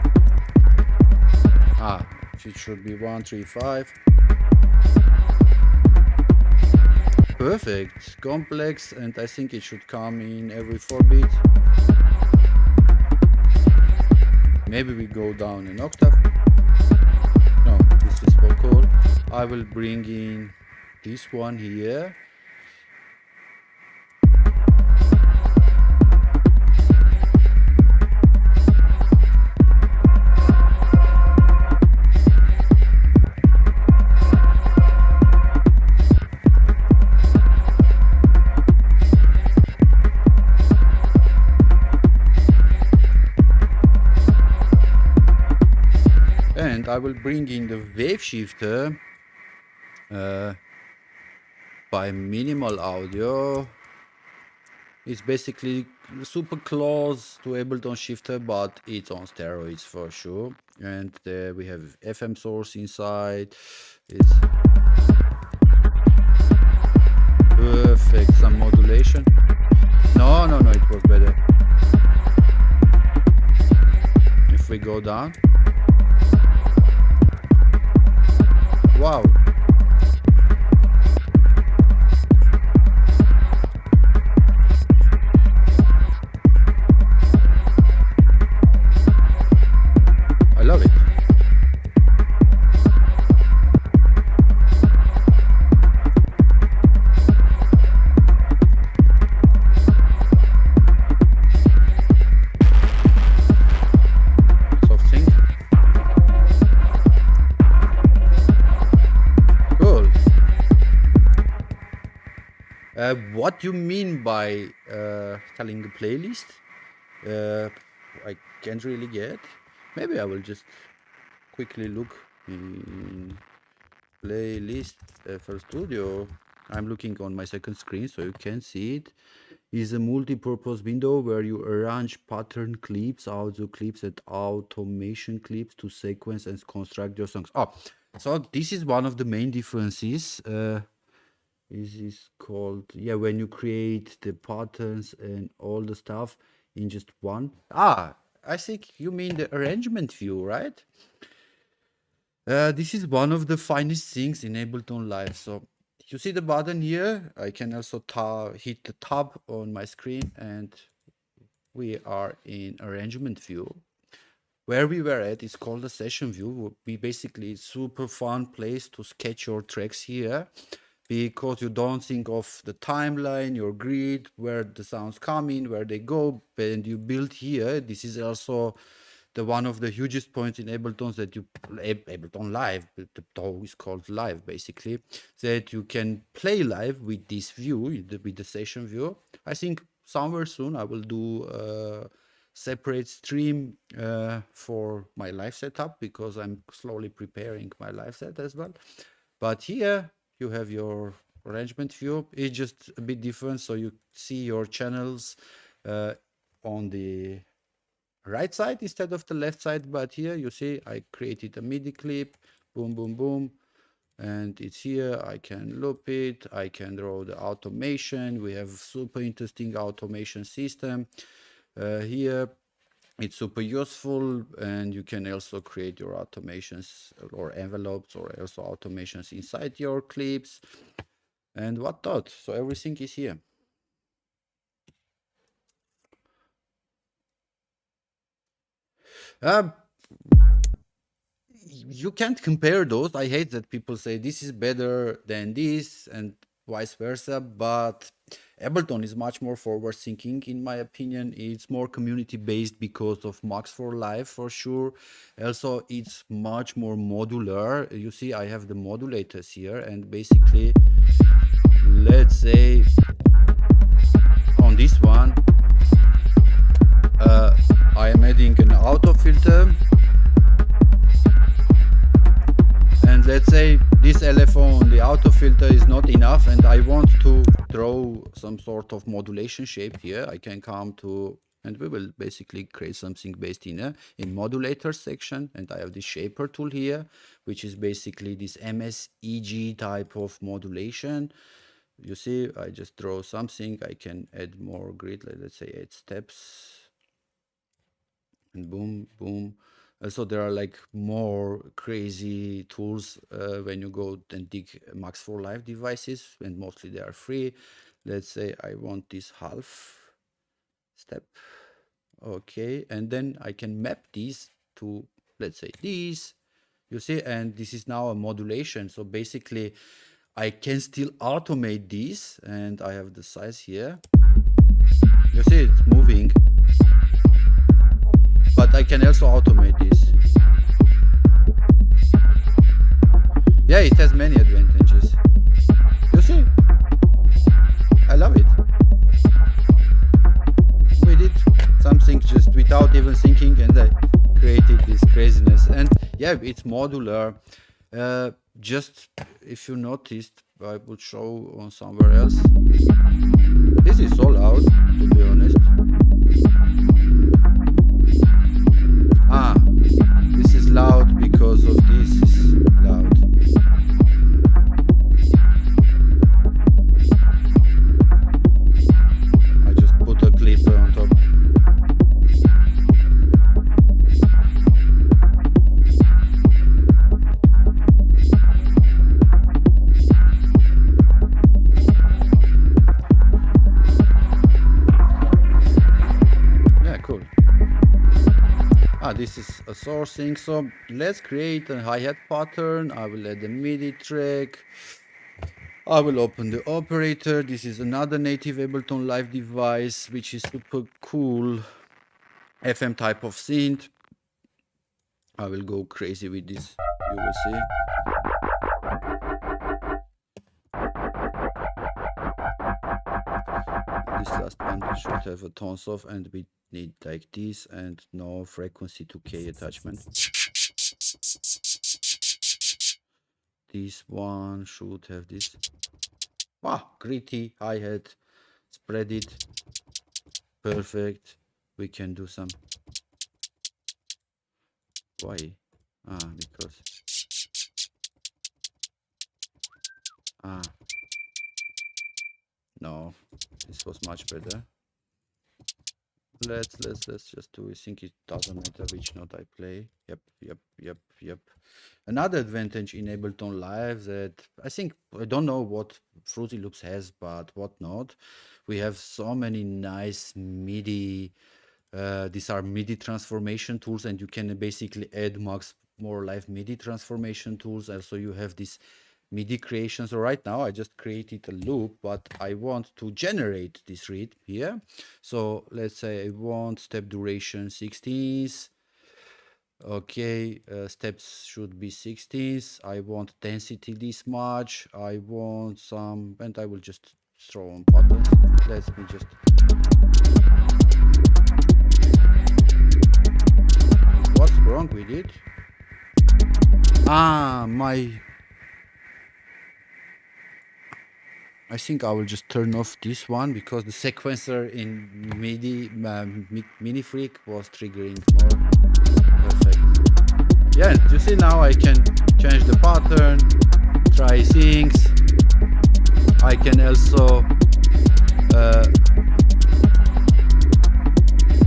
Ah, it should be 1, 3, 5. Perfect. Complex, and I think it should come in every 4 beats. Maybe we go down an octave. No, this is vocal. I will bring in this one here. And I will bring in the wave shifter by minimal audio. It's basically super close to Ableton shifter, but it's on steroids for sure. And we have FM source inside. It's perfect. Some modulation. No, it was better. If we go down. Wow. I love it. Soft sync. Cool. What you mean by telling the playlist? I can't really get. Maybe I will just quickly look in playlist for studio. I'm looking on my second screen so you can see it. Is a multi-purpose window where you arrange pattern clips, audio clips, and automation clips to sequence and construct your songs. Oh, so this is one of the main differences. This is called, yeah, when you create the patterns and all the stuff in just one. I think you mean the arrangement view, right? This is one of the finest things in Ableton Live. So you see the button here. I can also hit the tab on my screen, and we are in arrangement view. Where we were at is called the session view. Would be basically super fun place to sketch your tracks here, because you don't think of the timeline, your grid, where the sounds come in, where they go, and you build here. This is also one of the hugest points in Ableton, that you Ableton Live, the DAW is called Live basically, that you can play live with this view, with the session view. I think somewhere soon I will do a separate stream for my live setup, because I'm slowly preparing my live set as well. But here you have your arrangement view. It's just a bit different, so you see your channels on the right side instead of the left side, but here you see I created a MIDI clip, boom, boom, boom, and it's here. I can loop it, I can draw the automation. We have super interesting automation system here. It's super useful, and you can also create your automations or envelopes or also automations inside your clips and whatnot. So everything is here. You can't compare those. I hate that people say this is better than this and vice versa, but Ableton is much more forward thinking in my opinion. It's more community based because of Max for Live for sure. Also, it's much more modular. You see, I have the modulators here, and basically, let's say on this one, I am adding an auto filter. And let's say this LFO on the auto filter is not enough and I want to draw some sort of modulation shape here. I can come to, and we will basically create something based in modulator section. And I have this shaper tool here, which is basically this MSEG type of modulation. You see, I just draw something. I can add more grid, let's say 8 steps. And boom, boom. So there are like more crazy tools when you go and dig Max for Live devices, and mostly they are free. Let's say I want this half step. Okay, and then I can map these to, let's say, these. You see, and this is now a modulation. So basically, I can still automate these, and I have the size here. You see, it's moving. But I can also automate this. Yeah, it has many advantages. You see? I love it. We did something just without even thinking, and I created this craziness. And yeah, it's modular. Just if you noticed, I would show on somewhere else. This is so loud, to be honest. This is loud because of this is loud. I just put a clip on top. Yeah, cool. This is a sourcing. So let's create a hi-hat pattern. I will add a MIDI track. I will open the operator. This is another native Ableton Live device, which is super cool. FM type of synth. I will go crazy with this. You will see. This last one should have a tones off, and we need like this and no frequency to K attachment. This one should have this. Gritty hi-hat, spread it. Perfect. We can do some. Why? Because. No, this was much better. Let's just do. I think it doesn't matter which note I play. Yep. Another advantage in Ableton Live that I don't know what Fruity Loops has, but whatnot. We have so many nice MIDI. These are MIDI transformation tools, and you can basically add more live MIDI transformation tools. Also, you have this MIDI creation. So right now I just created a loop, but I want to generate this read here. So let's say I want step duration 16th. Okay, steps should be 16th. I want density this much. I want some, and I will just throw on buttons. Let me just. What's wrong with it? My I think I will just turn off this one because the sequencer in Mini Freak was triggering more perfect. Yeah, you see now I can change the pattern, try things. I can also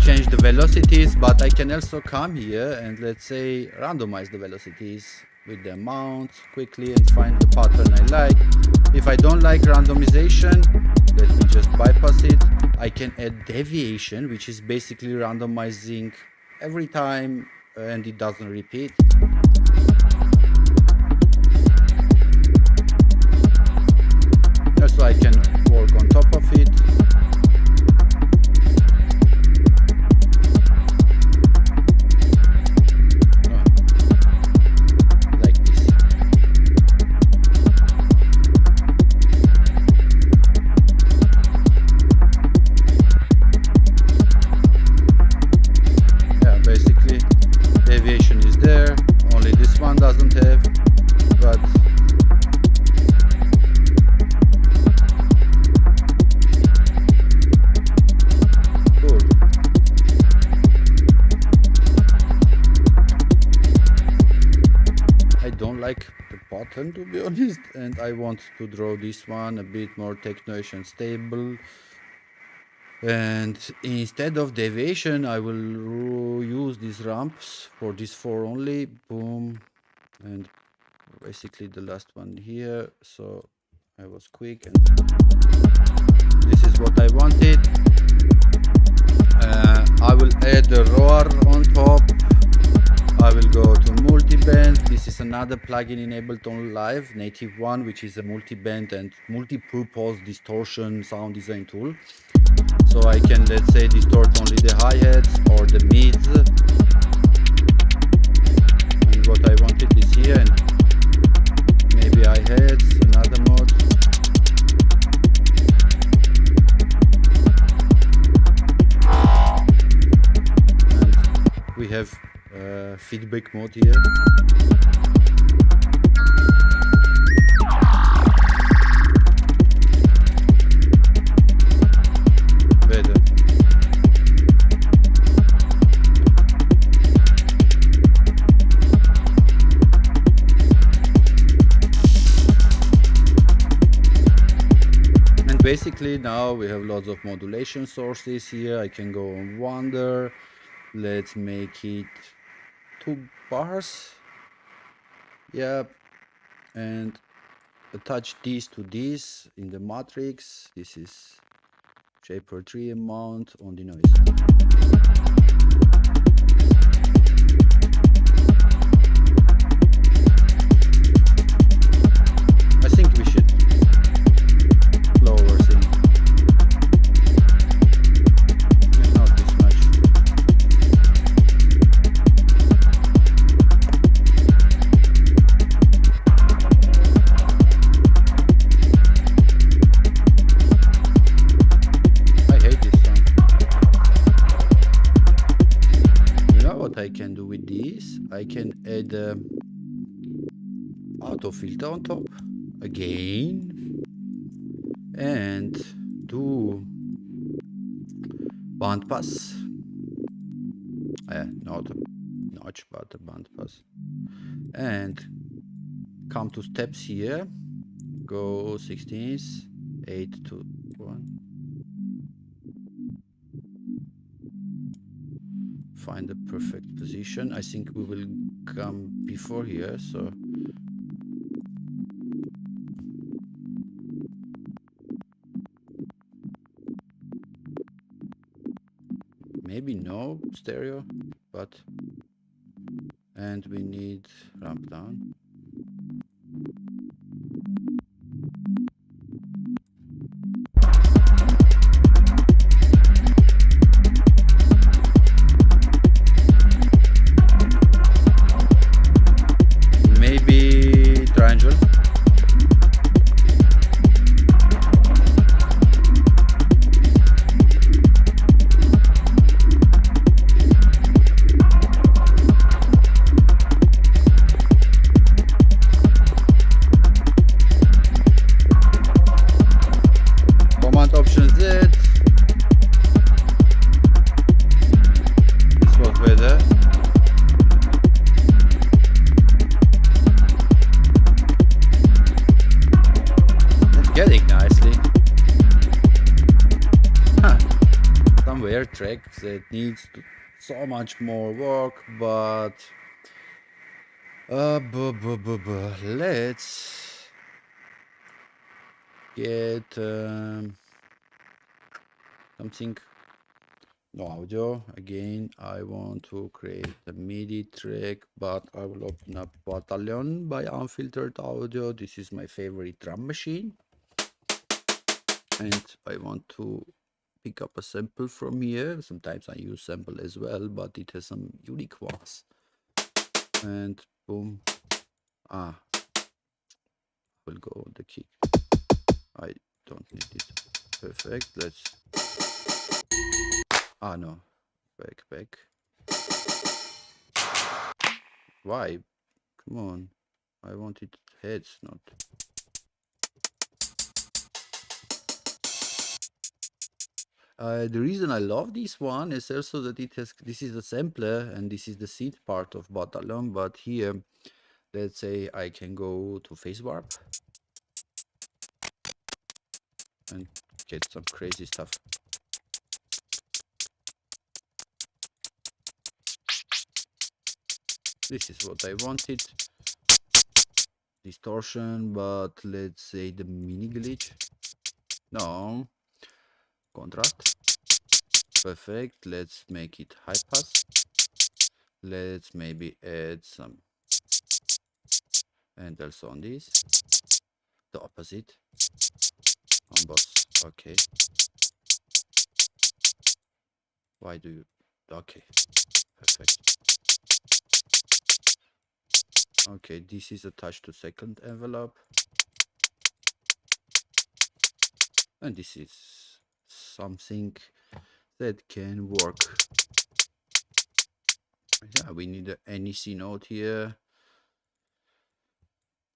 change the velocities, but I can also come here and let's say randomize the velocities with the amount quickly and find the pattern I like. If I don't like randomization, let me just bypass it. I can add deviation, which is basically randomizing every time and it doesn't repeat. Also I can work on top of it. Doesn't have, but cool. I don't like the pattern, to be honest, and I want to draw this one a bit more techno-ish and stable. And instead of deviation, I will use these ramps for this 4 only. Boom. And basically the last one here, so I was quick and this is what I wanted. I will add a roar on top. I will go to multi-band. This is another plugin in Ableton Live, native one, which is a multi-band and multi-purpose distortion sound design tool. So I can, let's say, distort only the hi-hats or the mids. And what I wanted is here, and maybe hi-hats, another mode. And we have feedback mode here. Basically now we have lots of modulation sources here. I can go on Wonder. Let's make it 2 bars. Yep. And attach this to this in the matrix. This is shaper 3 amount on the noise. I think we should lower thing. Not this much. I hate this song. You know what I can do with this? I can add auto filter on top again. And do band pass, not a notch but a band pass, and come to steps here, go 16ths, 8 to 1, find the perfect position. I think we will come before here, so maybe no stereo, but and we need ramp down. Maybe triangle. track that needs so much more work, but let's get something. No audio. Again, I want to create a MIDI track, but I will open up Battalion by Unfiltered Audio. This is my favorite drum machine. And I want to pick up a sample from here. Sometimes I use sample as well, but it has some unique ones. And boom. Will go on the kick. I don't need it. Perfect. Let's. No. Back. Why? Come on. I wanted heads, not. The reason I love this one is also that it has. This is a sampler and this is the synth part of Battalion. But here, let's say I can go to phase warp and get some crazy stuff. This is what I wanted. Distortion, but let's say the mini glitch. No. Contrast. Perfect. Let's make it high pass. Let's maybe add some. And also on this. The opposite. On boss. Okay. Why do you? Okay. Perfect. Okay, this is attached to second envelope. And this is something that can work. Yeah, we need an NEC note here.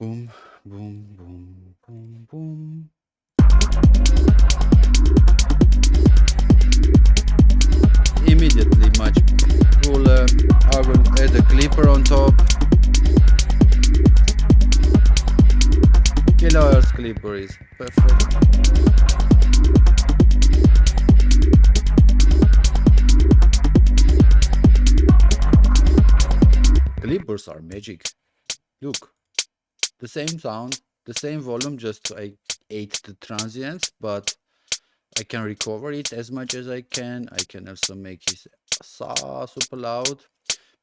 Boom, boom, boom, boom, boom. Immediately much cooler. I will add a clipper on top. Kilohertz clipper is perfect. Clippers are magic. Look, the same sound, the same volume, just I ate the transients, but I can recover it as much as I can. I can also make it super loud.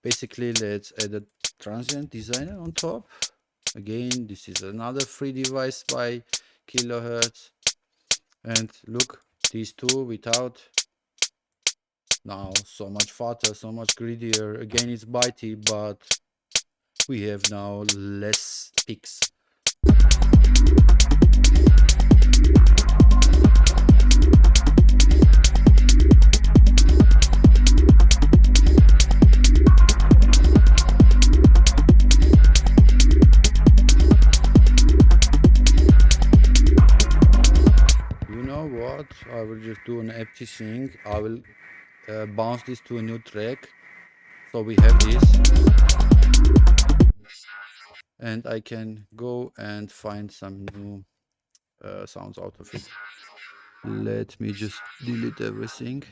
Basically, let's add a transient designer on top. Again, this is another free device by Kilohertz. And look, these two without. Now, so much fatter, so much greedier. Again, it's bitey, but we have now less peaks. I will just do an empty thing. I will bounce this to a new track. So we have this. And I can go and find some new sounds out of it. Let me just delete everything.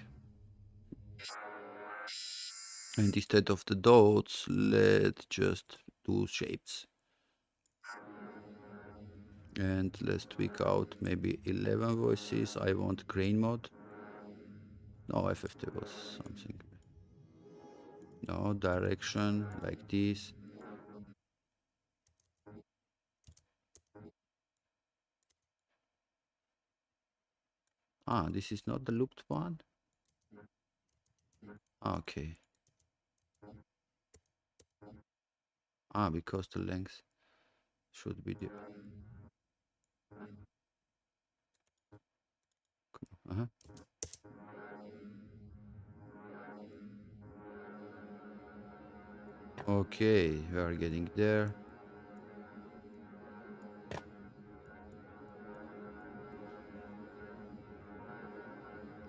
And instead of the dots, let's just do shapes. And let's tweak out maybe 11 voices. I want grain mode. No, FFT was something. No, direction like this. This is not the looped one. Okay. Because the length should be the. Okay, we are getting there.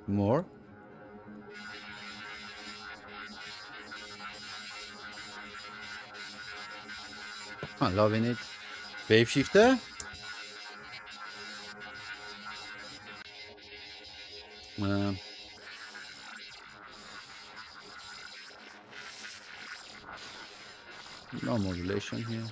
More. I'm loving it. Wave shifter. No modulation here.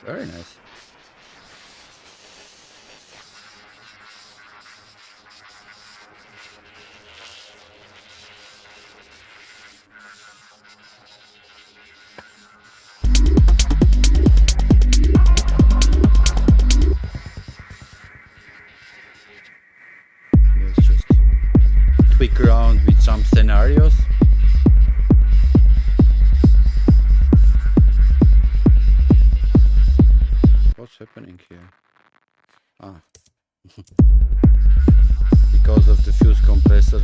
Very nice. Let's just tweak around with some scenarios. What's happening here? Ah. Because of the fuse compressor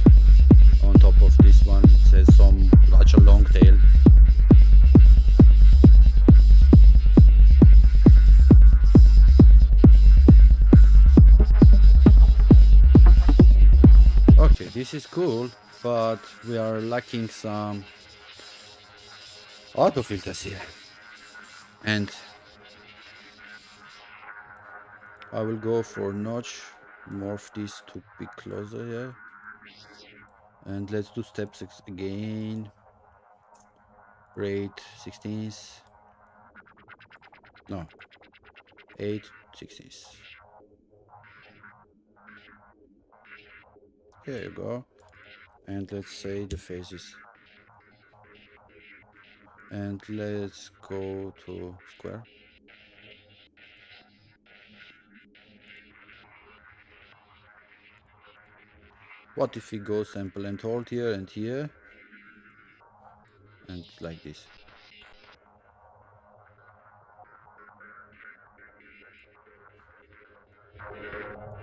on top of this one, it says some such a long tail. Okay, this is cool, but we are lacking some auto filters here. And I will go for notch, morph this to be closer here. And let's do step 6 again. Rate 16ths. No. 8/16. Here you go. And let's say the phases. And let's go to square. What if we go sample and hold here and here? And like this.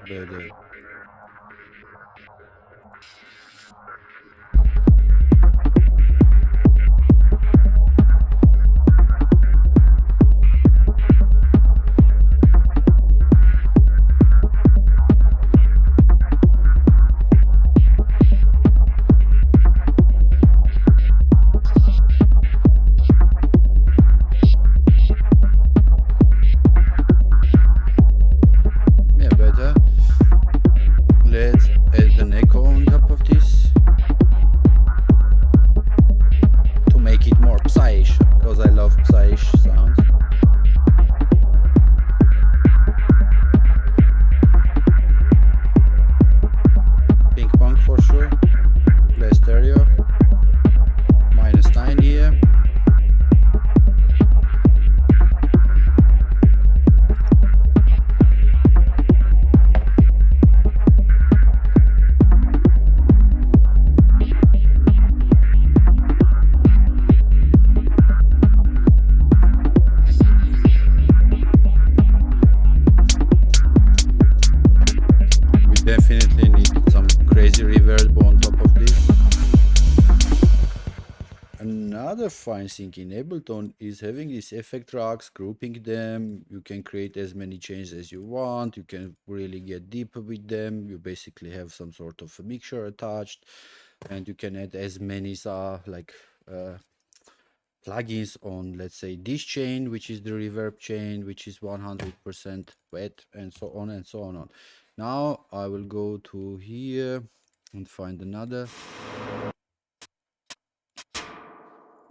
Better. Let's add an echo on top of this to make it more psy-ish, because I love psy-ish sounds. Pink punk for sure. Play stereo. -9 here. Definitely need some crazy reverb on top of this. Another fine thing in Ableton is having these effect tracks, grouping them. You can create as many chains as you want. You can really get deeper with them. You basically have some sort of a mixture attached, and you can add as many plugins on, let's say, this chain, which is the reverb chain, which is 100% wet, and so on and so on. Now I will go to here and find another.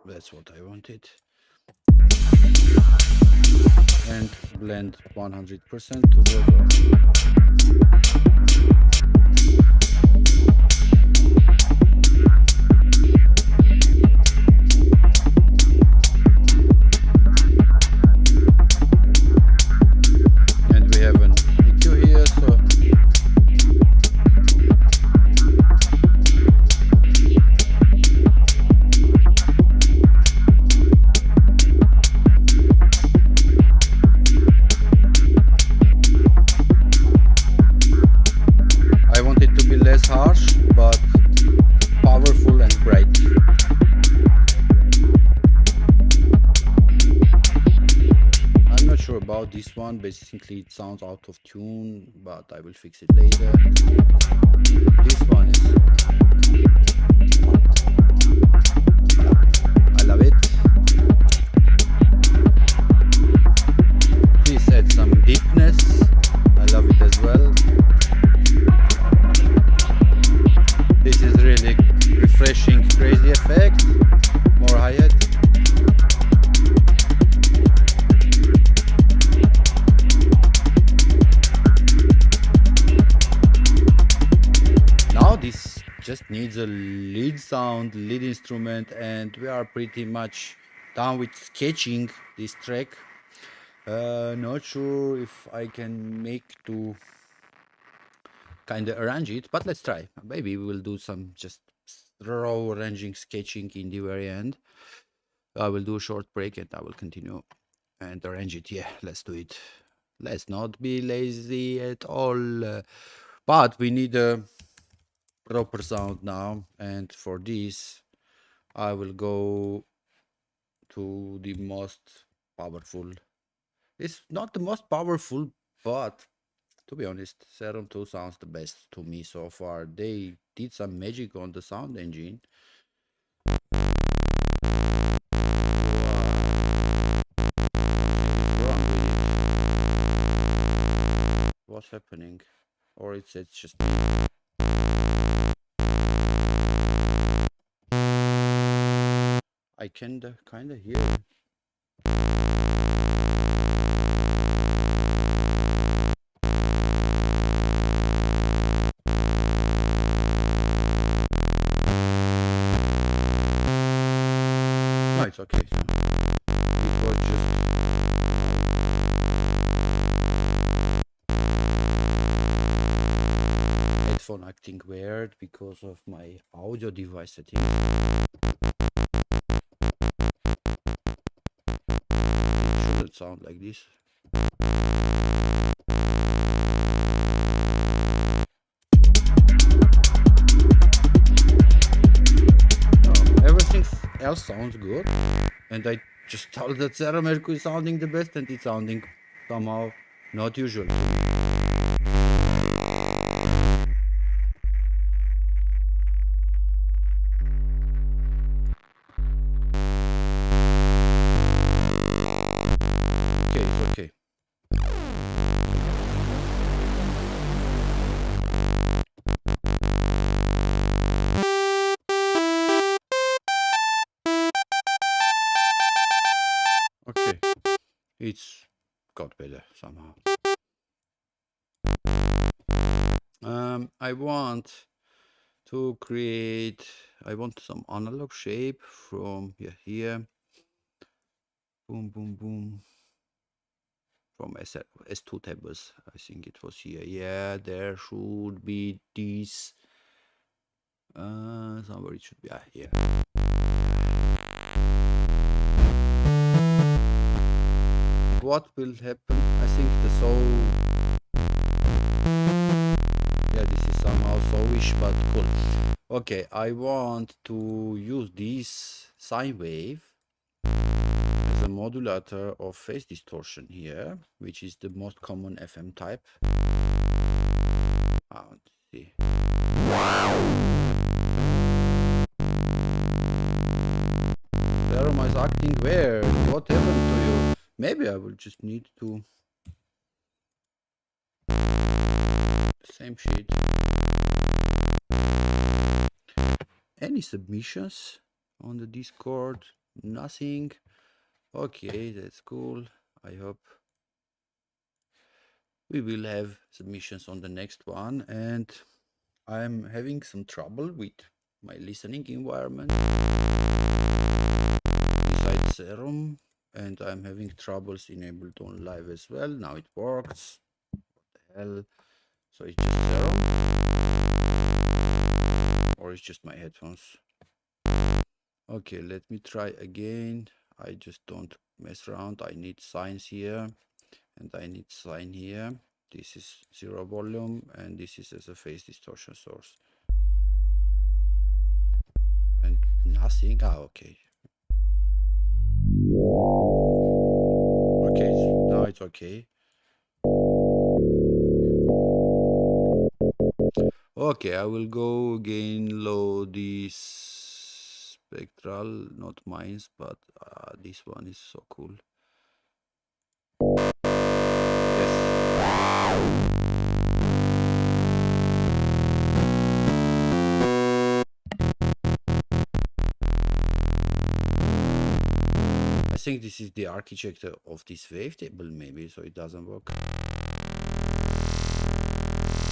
That's what I wanted. And blend 100% together. And we have an EQ here, so I want it to be sure about this one. Basically, it sounds out of tune, but I will fix it later. This one is... I love it. This adds some deepness. I love it as well. This is really refreshing, crazy effect. More hi-hat. Now this just needs a lead sound, lead instrument, and we are pretty much done with sketching this track. Not sure if I can make to kind of arrange it, but let's try. Maybe we will do some just raw arranging, sketching in the very end. I will do a short break and I will continue and arrange it. Yeah, let's do it. Let's not be lazy at all. But we need a proper sound now, and for this I will go to the most powerful. It's not the most powerful, but to be honest, Serum 2 sounds the best to me so far. They did some magic on the sound engine. Something is wrong with it. What's happening? Or it's just me. I can kind of hear it. No, it's okay. It was just, headphone acting weird because of my audio device settings. It shouldn't sound like this. Everything else sounds good, and I just told that Sarah Mercury is sounding the best, and it's sounding somehow not usual to me. Okay, it's okay. Okay, it's got better somehow. I want to create, I want some analog shape from here. Boom, boom, boom. From S2 tables, I think it was here. Yeah, there should be this. Somewhere it should be here. What will happen? I think the soul. Yeah, this is somehow sowish, but cool. Okay, I want to use this sine wave as a modulator of phase distortion here, which is the most common FM type. Let's see. Serum is acting weird. What happened to you? Maybe I will just need to... Same shit. Any submissions on the Discord? Nothing. Okay, that's cool. I hope we will have submissions on the next one. And I'm having some trouble with my listening environment besides Serum, and I'm having troubles in Ableton Live as well. Now it works. What the hell? So it's just Serum, or it's just my headphones. Okay, let me try again. I just don't mess around. I need sines here, and I need sine here. This is 0 volume, and this is as a phase distortion source. And nothing. Okay. Okay, so now it's okay. Okay. Okay, I will go gain low this spectral, not mines, but this one is so cool. I think this is the architecture of this wavetable, maybe, so it doesn't work.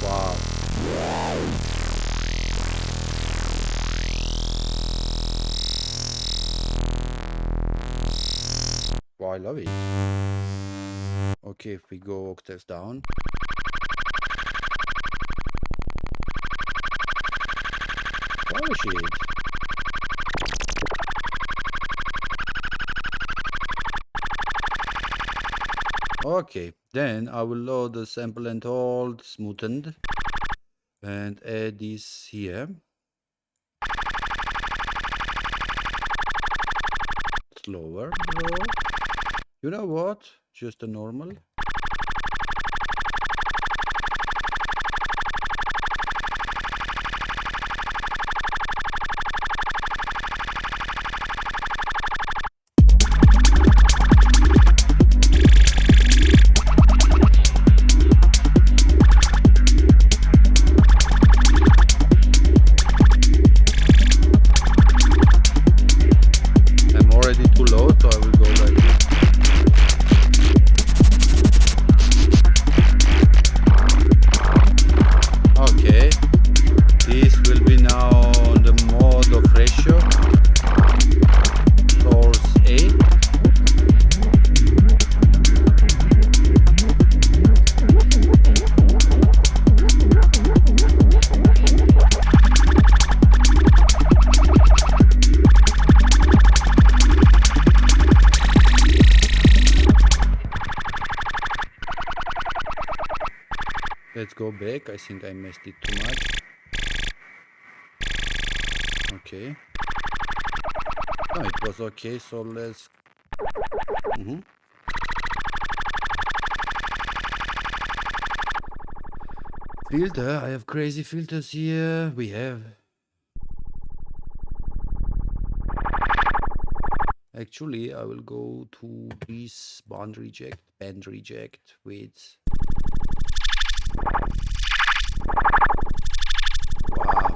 Wow. Wow, I love it. Okay, if we go octaves down. Oh shit. Okay, then I will load the sample and hold smoothened and add this here. Slower, bro. You know what? Just a normal. Let's go back. I think I messed it too much. Okay. Oh, it was okay, so let's... Filter, I have crazy filters here. We have... Actually, I will go to this band reject with... Wow,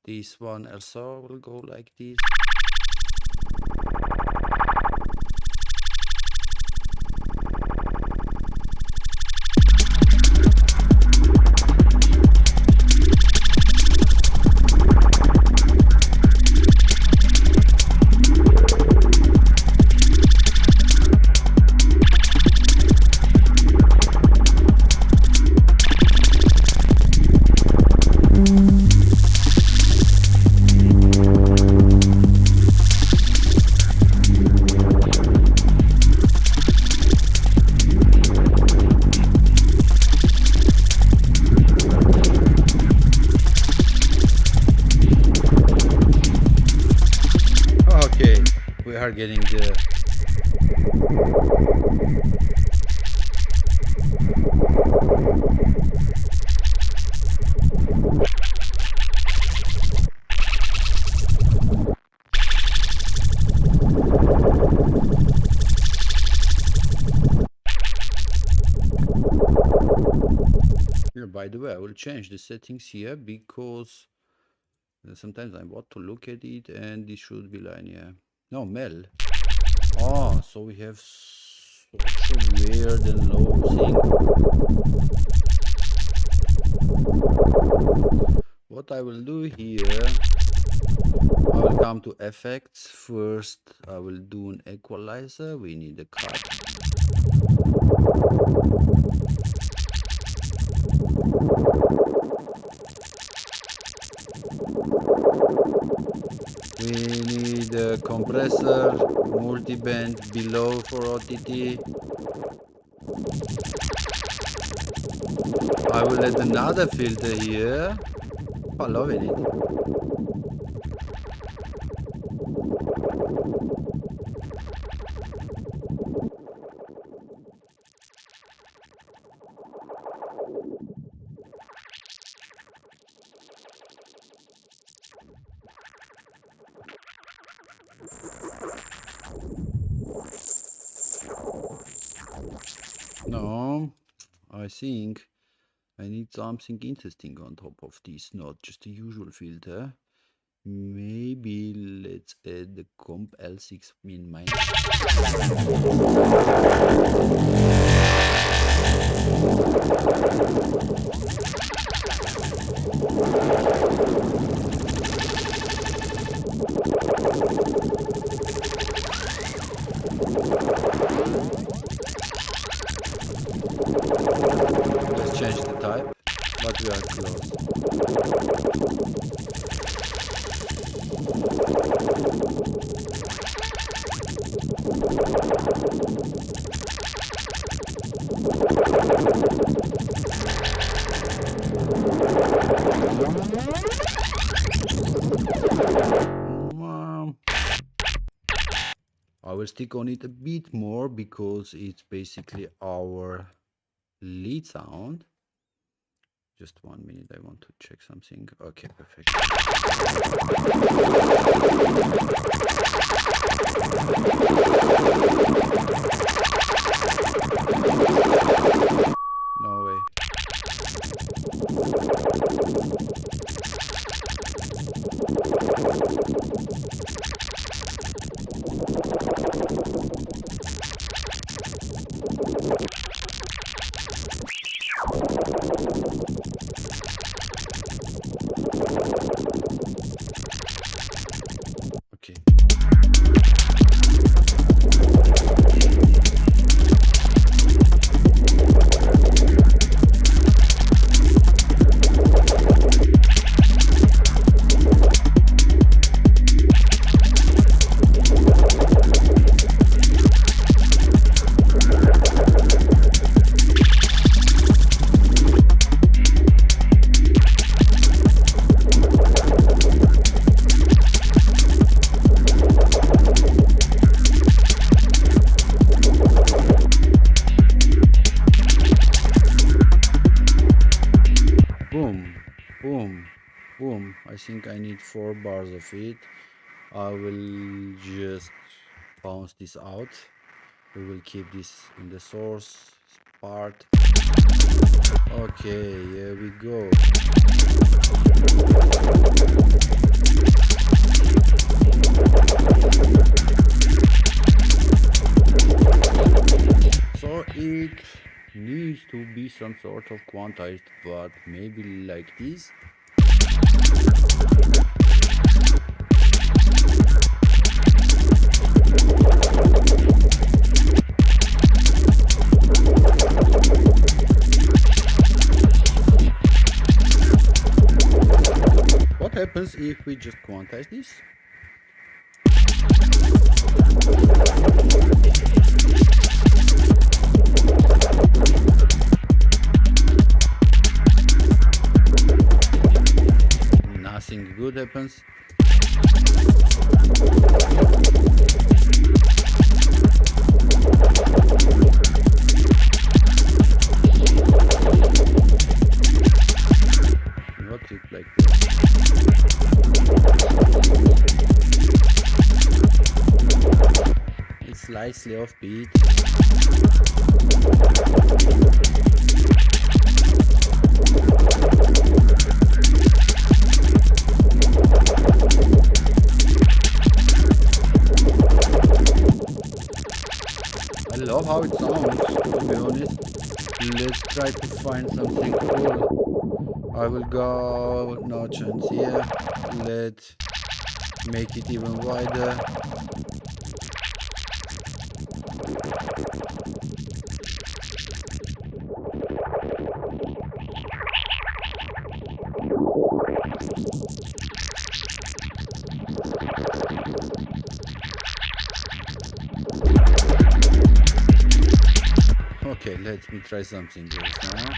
this one also will go like this. Are getting the here. By the way, I will change the settings here because sometimes I want to look at it and this should be linear. No, Mel. Oh, so we have such a weird and low thing. What I will do here, I will come to effects. First, I will do an equalizer. We need a cut. We need a compressor, multiband below for OTT. I will add another filter here. I love it. I think I need something interesting on top of this, not just the usual filter. Maybe let's add the comp L6 min minus. Let's change the type, but we are close. I will stick on it a bit more because it's basically our lead sound. Just 1 minute, I want to check something. Okay, perfect. No way. Okay. Boom, boom, boom. I think I need 4 bars of it. I will just bounce this out. We will keep this in the source part. Okay, here we go. So it needs to be some sort of quantized, but maybe like this. What happens if we just quantize this? Nothing good happens. Not it like this. It's slightly offbeat. I love how it sounds, to be honest. Let's try to find something cool. I will go notch and here. Let's make it even wider. Okay, let me try something else now.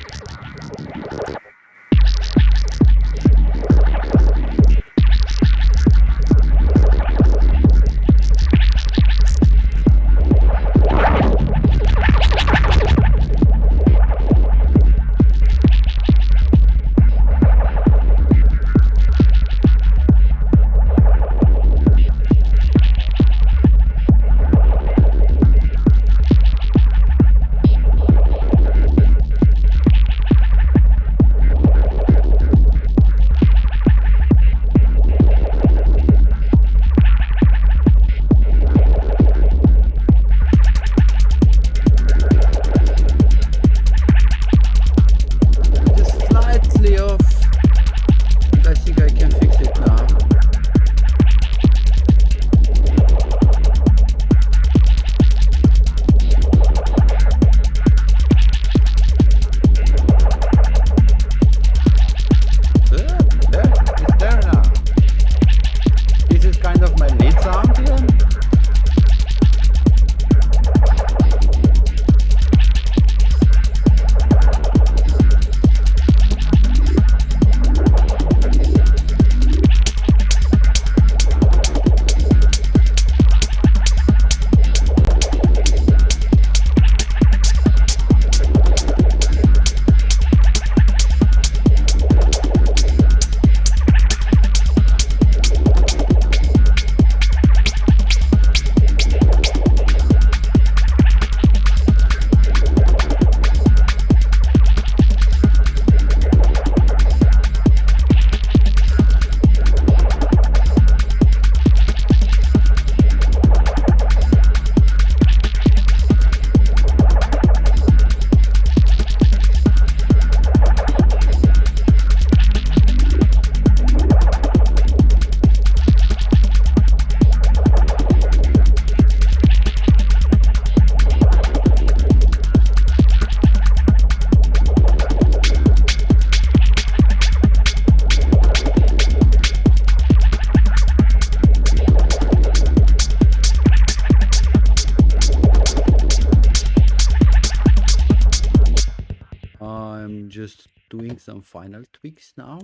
just doing some final tweaks now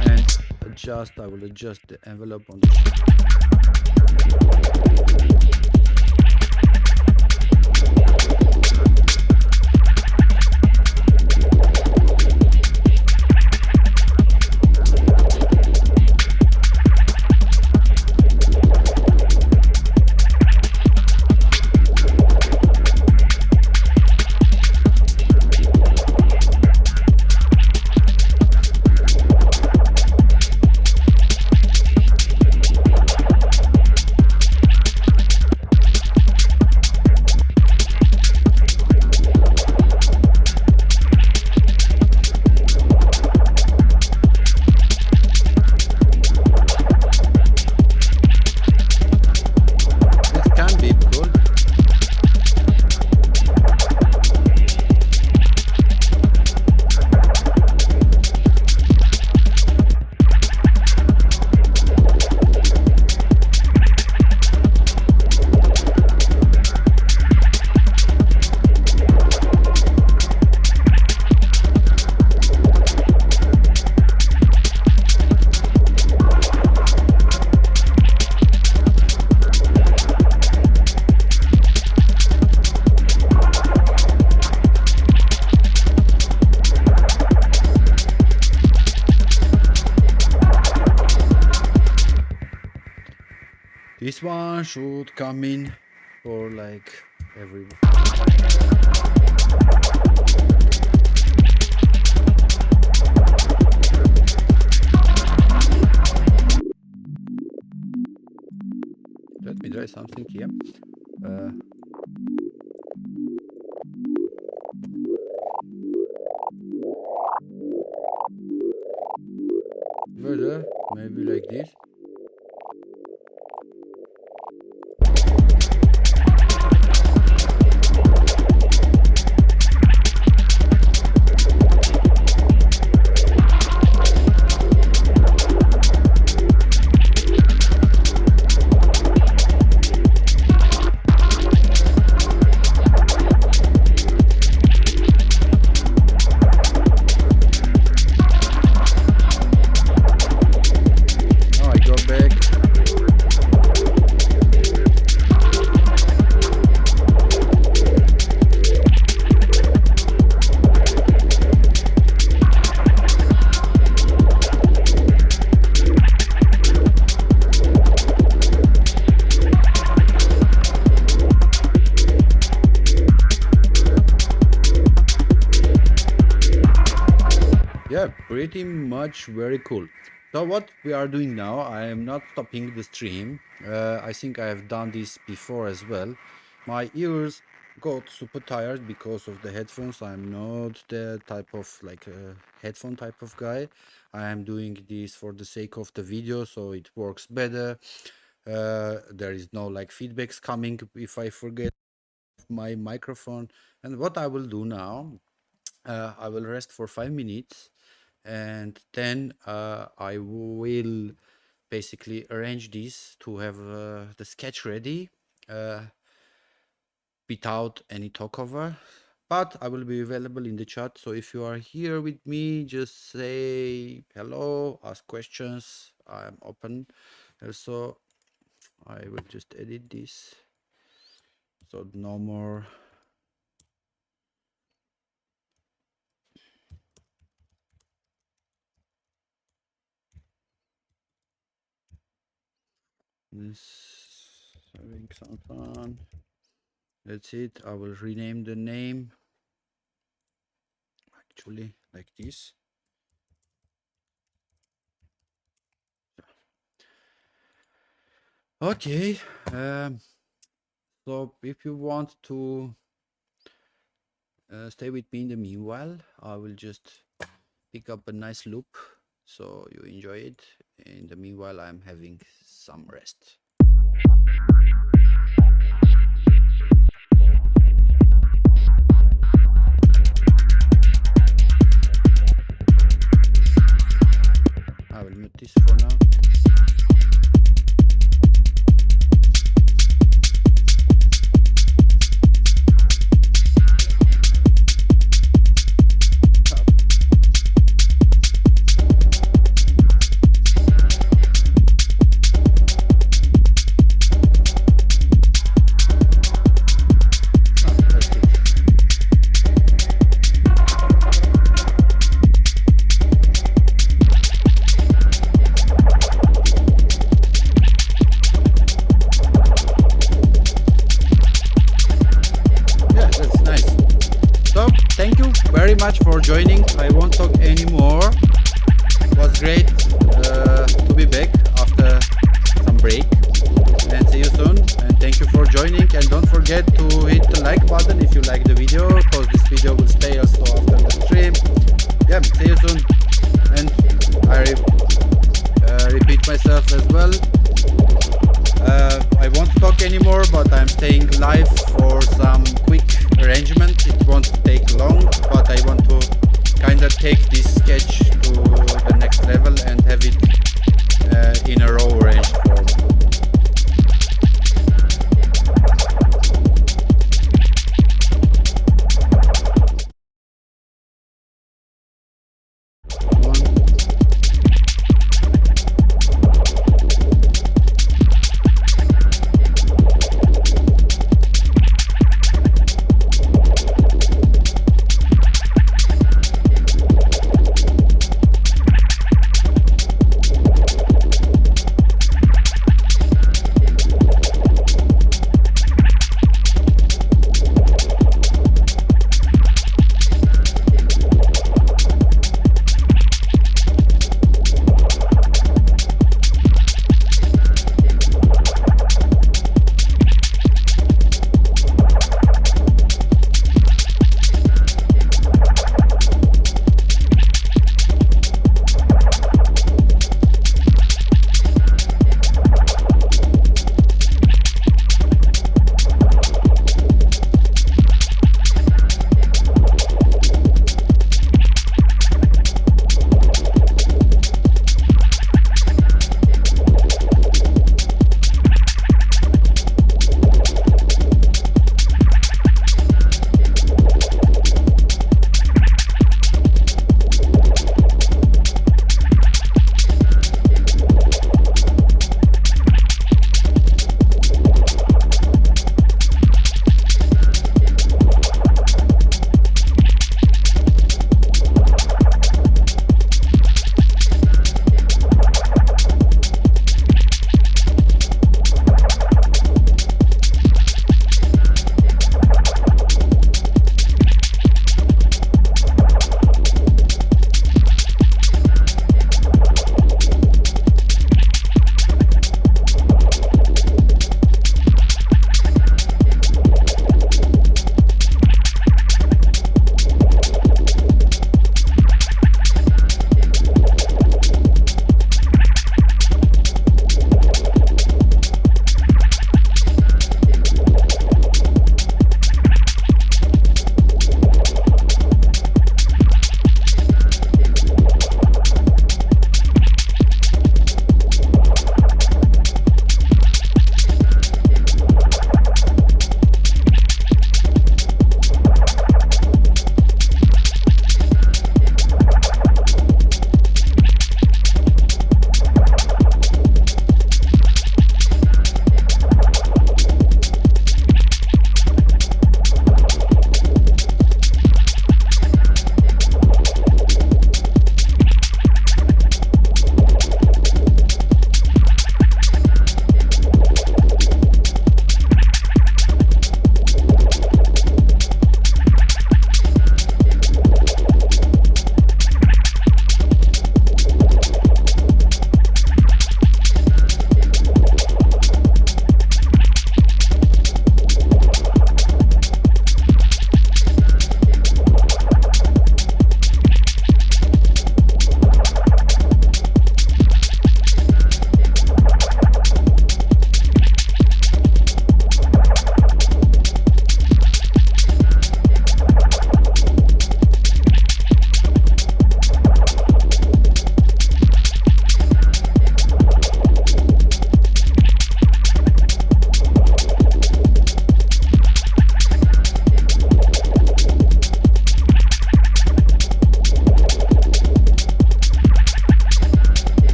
and I will adjust the envelope on the This one should come in for like every... Let me try something here. Further, maybe like this. Yeah, pretty much very cool. So what we are doing now, I am not stopping the stream. I think I have done this before as well. My ears got super tired because of the headphones. I'm not the type of like headphone type of guy. I am doing this for the sake of the video, so it works better. There is no like feedbacks coming if I forget my microphone. And what I will do now, I will rest for 5 minutes. And then I will basically arrange this to have the sketch ready without any talkover. But I will be available in the chat. So if you are here with me, just say hello, ask questions. I'm open. Also, I will just edit this. So no more. This having some fun. That's it. I will rename the name actually like this. Okay. So if you want to stay with me in the meanwhile, I will just pick up a nice loop so you enjoy it. In the meanwhile, I'm having some rest. I will mute this for now. very much for joining. I won't talk anymore. It was great to be back after some break. And see you soon. And thank you for joining. And don't forget to hit the like button if you like the video, because this video will stay also after the stream. Yeah, see you soon. And I repeat myself as well. I won't talk anymore, but I'm staying live for some quick arrangement. It won't take long, but I want to kind of take this sketch to the next level and have it in a row